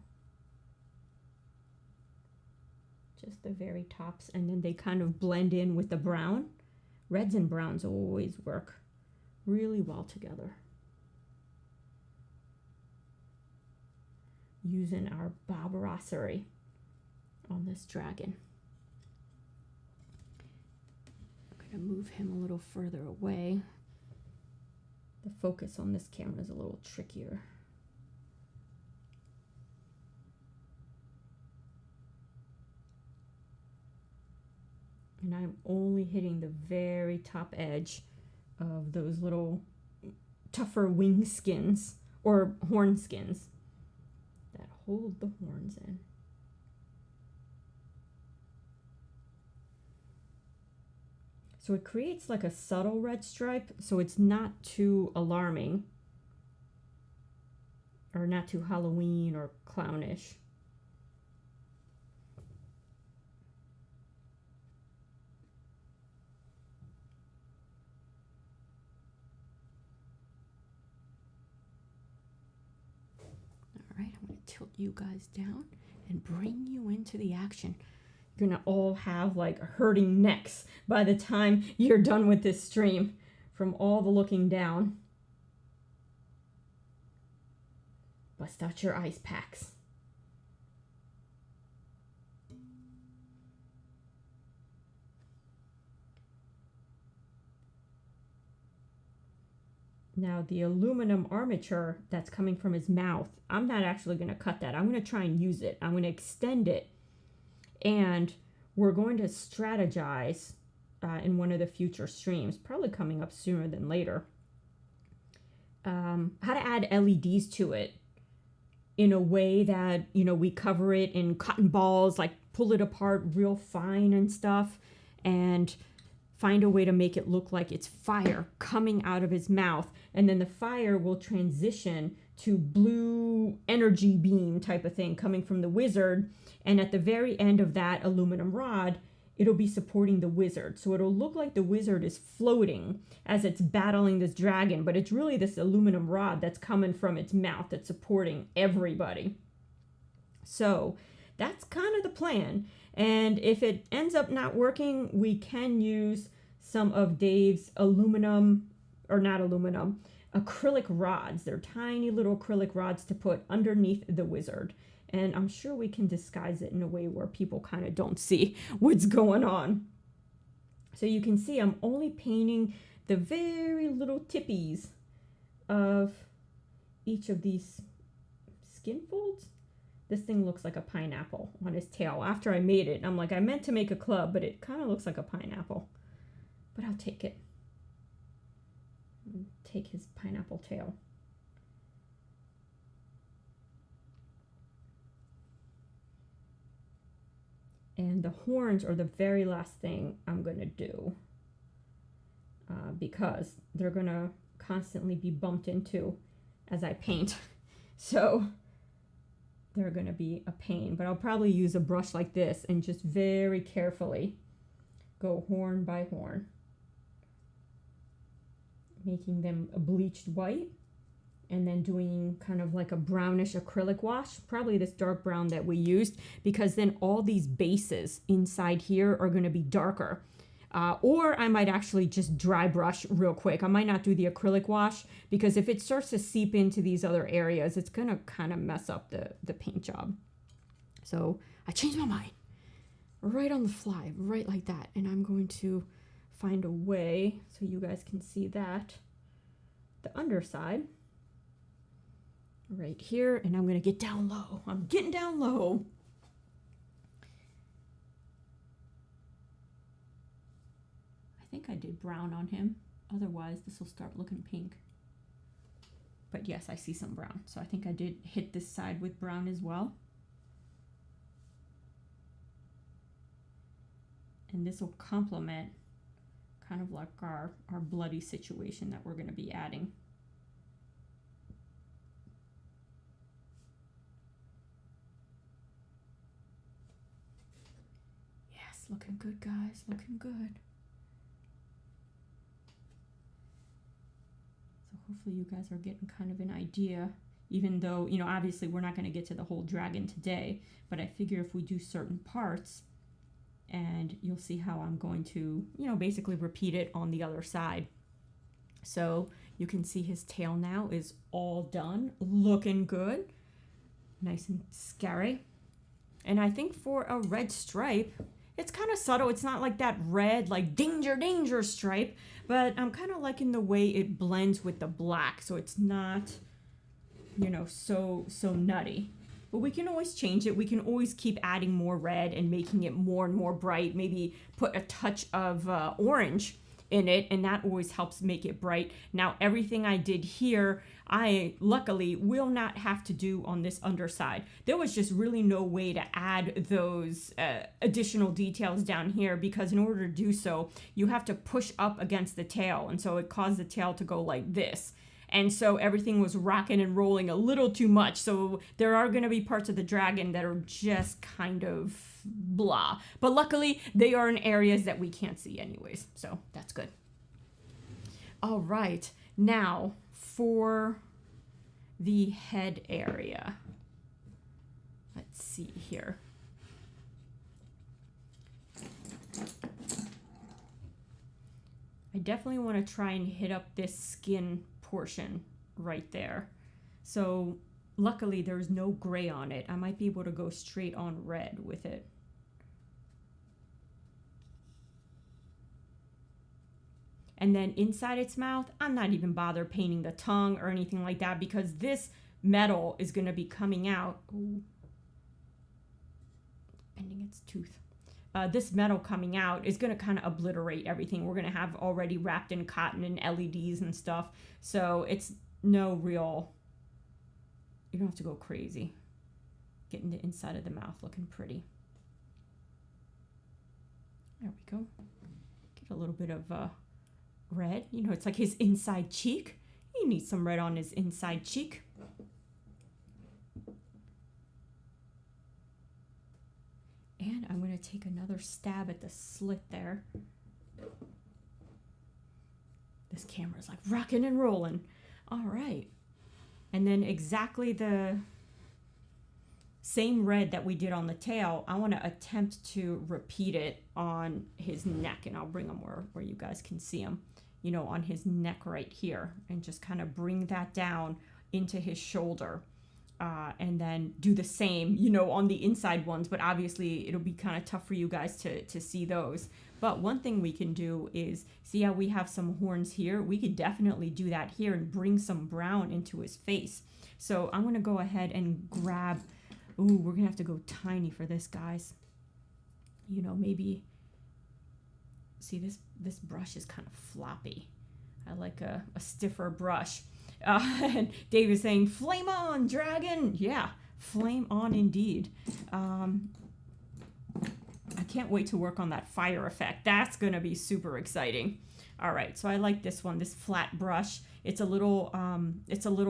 Just the very tops, and then they kind of blend in with the brown. Reds and browns always work really well together. Using our barbarossary on this dragon. I'm gonna move him a little further away. The focus on this camera is a little trickier. And I'm only hitting the very top edge of those little tougher wing skins or horn skins that hold the horns in. So it creates like a subtle red stripe, so it's not too alarming or not too Halloween or clownish. All right, I'm going to tilt you guys down and bring you into the action. You're gonna all have like hurting necks by the time you're done with this stream from all the looking down. Bust out your ice packs. Now the aluminum armature that's coming from his mouth, I'm not actually gonna cut that. I'm gonna try and use it. I'm gonna extend it. And we're going to strategize in one of the future streams, probably coming up sooner than later, how to add LEDs to it in a way that, you know, we cover it in cotton balls, like pull it apart real fine and stuff, and find a way to make it look like it's fire coming out of his mouth. And then the fire will transition to blue energy beam type of thing coming from the wizard. And at the very end of that aluminum rod, it'll be supporting the wizard. So it'll look like the wizard is floating as it's battling this dragon, but it's really this aluminum rod that's coming from its mouth that's supporting everybody. So that's kind of the plan. And if it ends up not working, we can use some of Dave's aluminum, or not aluminum, acrylic rods. They're tiny little acrylic rods to put underneath the wizard. And I'm sure we can disguise it in a way where people kind of don't see what's going on. So you can see I'm only painting the very little tippies of each of these skin folds. This thing looks like a pineapple on his tail. After I made it, I'm like, I meant to make a club, but it kind of looks like a pineapple. But I'll take it. Take his pineapple tail. And the horns are the very last thing I'm going to do because they're going to constantly be bumped into as I paint. So they're going to be a pain, but I'll probably use a brush like this and just very carefully go horn by horn, making them a bleached white, and then doing kind of like a brownish acrylic wash, probably this dark brown that we used, because then all these bases inside here are going to be darker. Or I might actually just dry brush real quick. I might not do the acrylic wash, because if it starts to seep into these other areas, it's going to kind of mess up the paint job. So I changed my mind right on the fly, right like that. And I'm going to find a way so you guys can see that. The underside right here, and I'm going to get down low. I'm getting down low. I think I did brown on him. Otherwise, this will start looking pink. But yes, I see some brown. So I think I did hit this side with brown as well. And this will complement kind of like our bloody situation that we're going to be adding. Yes, looking good, guys, looking good. So hopefully you guys are getting kind of an idea, even though, you know, obviously we're not going to get to the whole dragon today, but I figure if we do certain parts, and you'll see how I'm going to, you know, basically repeat it on the other side. So you can see his tail now is all done, looking good, nice and scary. And I think for a red stripe, it's kind of subtle. It's not like that red, like danger, danger stripe, but I'm kind of liking the way it blends with the black. So it's not, you know, so nutty. But we can always change it. We can always keep adding more red and making it more and more bright. Maybe put a touch of orange in it, and that always helps make it bright. Now, everything I did here, I luckily will not have to do on this underside. There was just really no way to add those additional details down here, because in order to do so, you have to push up against the tail, and so it caused the tail to go like this. And so everything was rocking and rolling a little too much. So there are going to be parts of the dragon that are just kind of blah. But luckily, they are in areas that we can't see anyways. So that's good. All right. Now for the head area. Let's see here. I definitely want to try and hit up this skin portion right there. So luckily there's no gray on it. I might be able to go straight on red with it. And then inside its mouth, I'm not even bother painting the tongue or anything like that, because this metal is going to be coming out. Ooh. Bending its tooth. This metal coming out is going to kind of obliterate everything. We're going to have already wrapped in cotton and LEDs and stuff. So it's no real, you don't have to go crazy. Getting the inside of the mouth looking pretty. There we go. Get a little bit of red. You know, it's like his inside cheek. He needs some red on his inside cheek. And I'm going to take another stab at the slit there. This camera's like rocking and rolling. All right. And then exactly the same red that we did on the tail, I want to attempt to repeat it on his neck. And I'll bring him where you guys can see him, you know, on his neck right here. And just kind of bring that down into his shoulder. And then do the same, you know, on the inside ones, but obviously it'll be kind of tough for you guys to see those. But one thing we can do is, see how we have some horns here? We could definitely do that here and bring some brown into his face. So I'm going to go ahead and grab, ooh, we're going to have to go tiny for this, guys. You know, maybe, see this brush is kind of floppy. I like a stiffer brush. And Dave is saying, flame on, dragon. Yeah, flame on indeed. I can't wait to work on that fire effect. That's going to be super exciting. All right, so I like this one, this flat brush. It's a little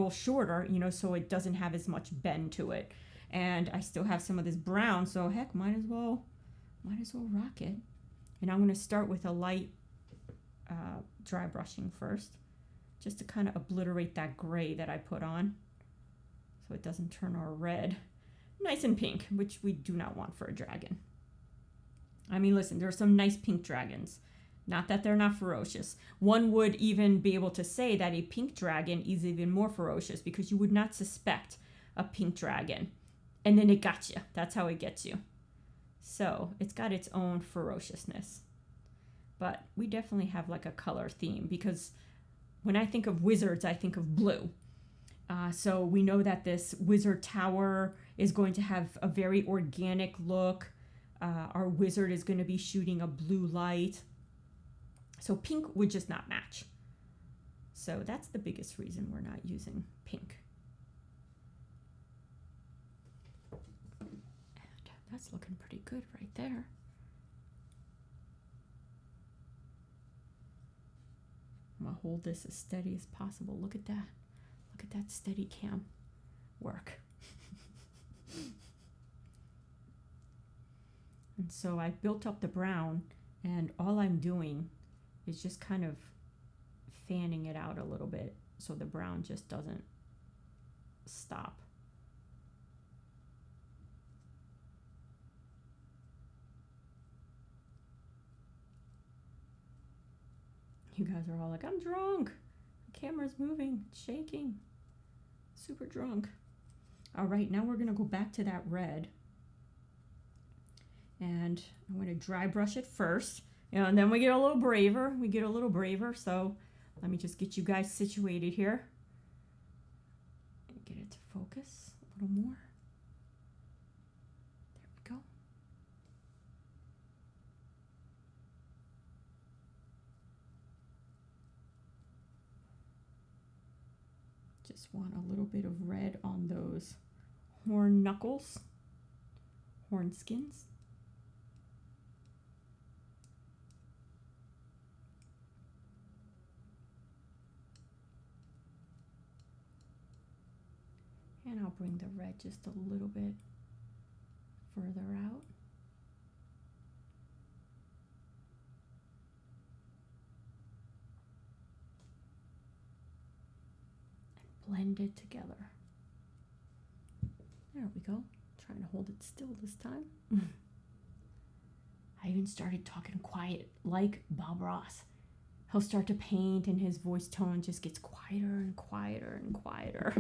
shorter, you know, so it doesn't have as much bend to it. And I still have some of this brown, so heck, might as well rock it. And I'm going to start with a light dry brushing first, just to kind of obliterate that gray that I put on, so it doesn't turn our red nice and pink, which we do not want for a dragon. I mean, listen, there are some nice pink dragons. Not that they're not ferocious. One would even be able to say that a pink dragon is even more ferocious, because you would not suspect a pink dragon. And then it got you. That's how it gets you. So it's got its own ferociousness. But we definitely have like a color theme, because when I think of wizards, I think of blue. So we know that this wizard tower is going to have a very organic look. Our wizard is going to be shooting a blue light. So pink would just not match. So that's the biggest reason we're not using pink. And that's looking pretty good right there. I'm gonna hold this as steady as possible. Look at that. Look at that steady cam work. And so I built up the brown, and all I'm doing is just kind of fanning it out a little bit so the brown just doesn't stop. You guys are all like, I'm drunk. The camera's moving, it's shaking. Super drunk. All right, now we're gonna go back to that red. And I'm gonna dry brush it first. And then we get a little braver. So let me just get you guys situated here. Get it to focus a little more. There we go. Just want a little bit of red on those horn knuckles, horn skins. And I'll bring the red just a little bit further out. And blend it together. There we go. Trying to hold it still this time. I even started talking quiet like Bob Ross. He'll start to paint and his voice tone just gets quieter and quieter and quieter.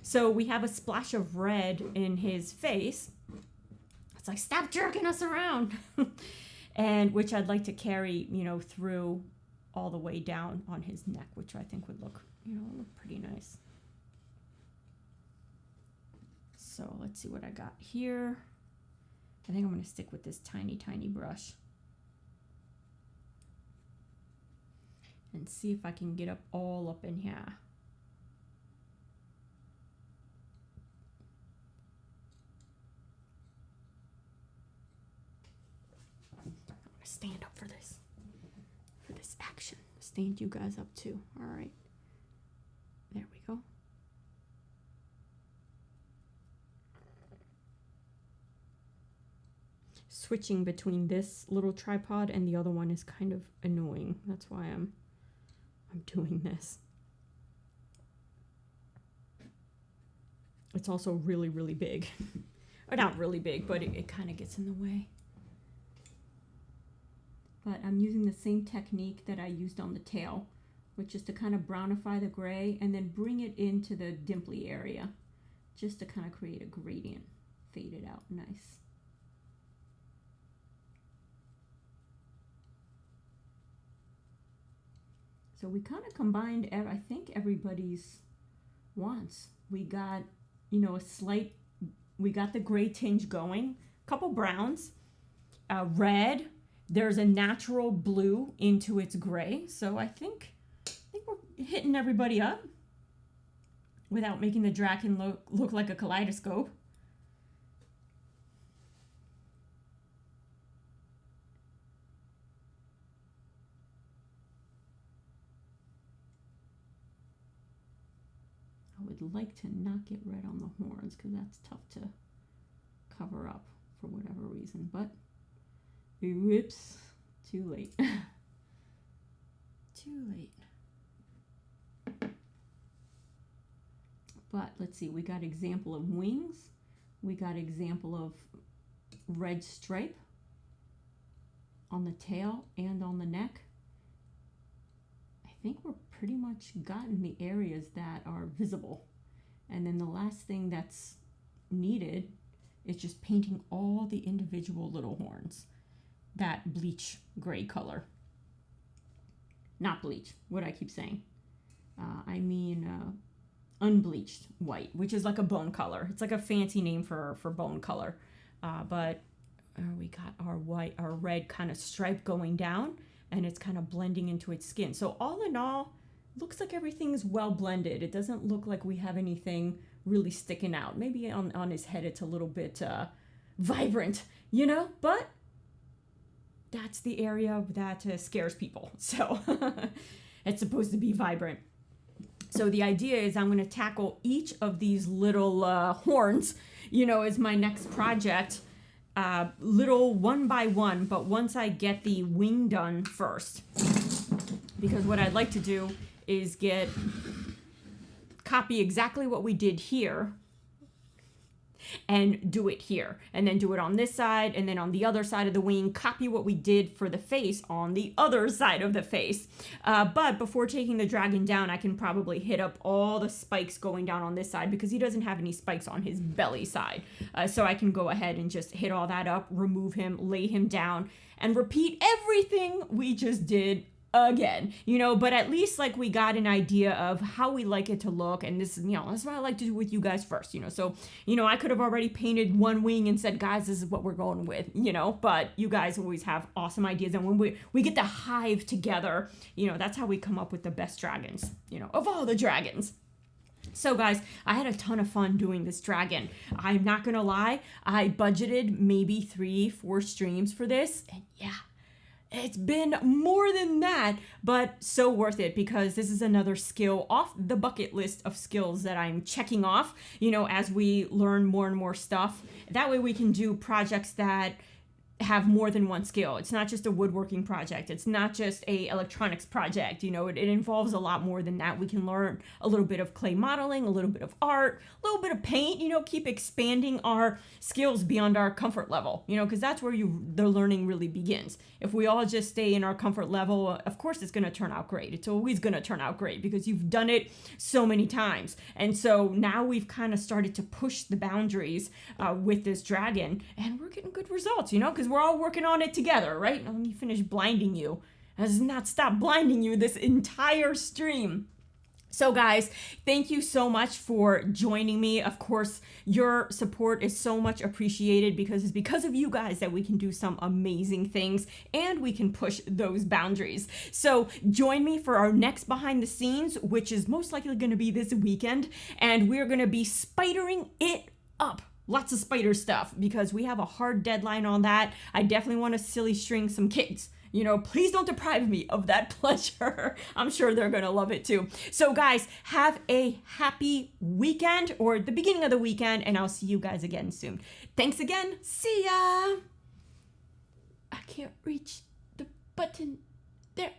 So we have a splash of red in his face. It's like, stop jerking us around. And which I'd like to carry, you know, through all the way down on his neck, which I think would look, you know, look pretty nice. So let's see what I got here. I think I'm going to stick with this tiny, tiny brush. And see if I can get up all up in here. I'm gonna stand up for this action. Stand you guys up too. All right. There we go. Switching between this little tripod and the other one is kind of annoying. That's why I'm doing this. It's also really, really big. Or not really big, but it kind of gets in the way. But I'm using the same technique that I used on the tail, which is to kind of brownify the gray and then bring it into the dimply area, just to kind of create a gradient. Fade it out nice. So we kind of combined, I think, everybody's wants. We got, you know, we got the gray tinge going, a couple browns, red. There's a natural blue into its gray. So I think we're hitting everybody up without making the dragon look like a kaleidoscope. Would like to not get red on the horns because that's tough to cover up for whatever reason, but whoops, too late. Too late. But let's see, we got example of wings, we got example of red stripe on the tail and on the neck. I think we're pretty much gotten the areas that are visible. And then the last thing that's needed is just painting all the individual little horns. That bleach gray color. Not bleach, what I keep saying. I mean unbleached white, which is like a bone color. It's like a fancy name for bone color. But we got our red kind of stripe going down, and it's kind of blending into its skin. So all in all, looks like everything's well blended. It doesn't look like we have anything really sticking out. Maybe on his head it's a little bit vibrant, you know, but that's the area that scares people. So It's supposed to be vibrant. So the idea is I'm going to tackle each of these little horns, as my next project, little one by one. But once I get the wing done first, because what I'd like to do is copy exactly what we did here and do it here, and then do it on this side, and then on the other side of the wing, copy what we did for the face on the other side of the face. But before taking the dragon down, I can probably hit up all the spikes going down on this side, because he doesn't have any spikes on his belly side. So I can go ahead and just hit all that up, remove him, lay him down, and repeat everything we just did again, but at least like we got an idea of how we like it to look. And this is, that's what I like to do with you guys first, so, I could have already painted one wing and said, guys, this is what we're going with, but you guys always have awesome ideas. And when we get the hive together, that's how we come up with the best dragons, of all the dragons. So guys, I had a ton of fun doing this dragon. I'm not gonna lie, I budgeted maybe 3-4 streams for this, and yeah, it's been more than that, but so worth it, because this is another skill off the bucket list of skills that I'm checking off, as we learn more and more stuff. That way we can do projects that have more than one skill. It's not just a woodworking project. It's not just a electronics project. It involves a lot more than that. We can learn a little bit of clay modeling, a little bit of art, a little bit of paint, keep expanding our skills beyond our comfort level, because that's where the learning really begins. If we all just stay in our comfort level, of course it's going to turn out great. It's always going to turn out great because you've done it so many times. And so now we've kind of started to push the boundaries with this dragon, and we're getting good results, because we're all working on it together, right? Now, let me finish blinding you. I does not stop blinding you this entire stream. So guys, thank you so much for joining me. Of course, your support is so much appreciated, because it's because of you guys that we can do some amazing things and we can push those boundaries. So join me for our next behind the scenes, which is most likely going to be this weekend, and we're going to be spidering it up. Lots of spider stuff, because we have a hard deadline on that. I definitely want to silly string some kids. Please don't deprive me of that pleasure. I'm sure they're going to love it too. So guys, have a happy weekend, or the beginning of the weekend, and I'll see you guys again soon. Thanks again. See ya. I can't reach the button. There.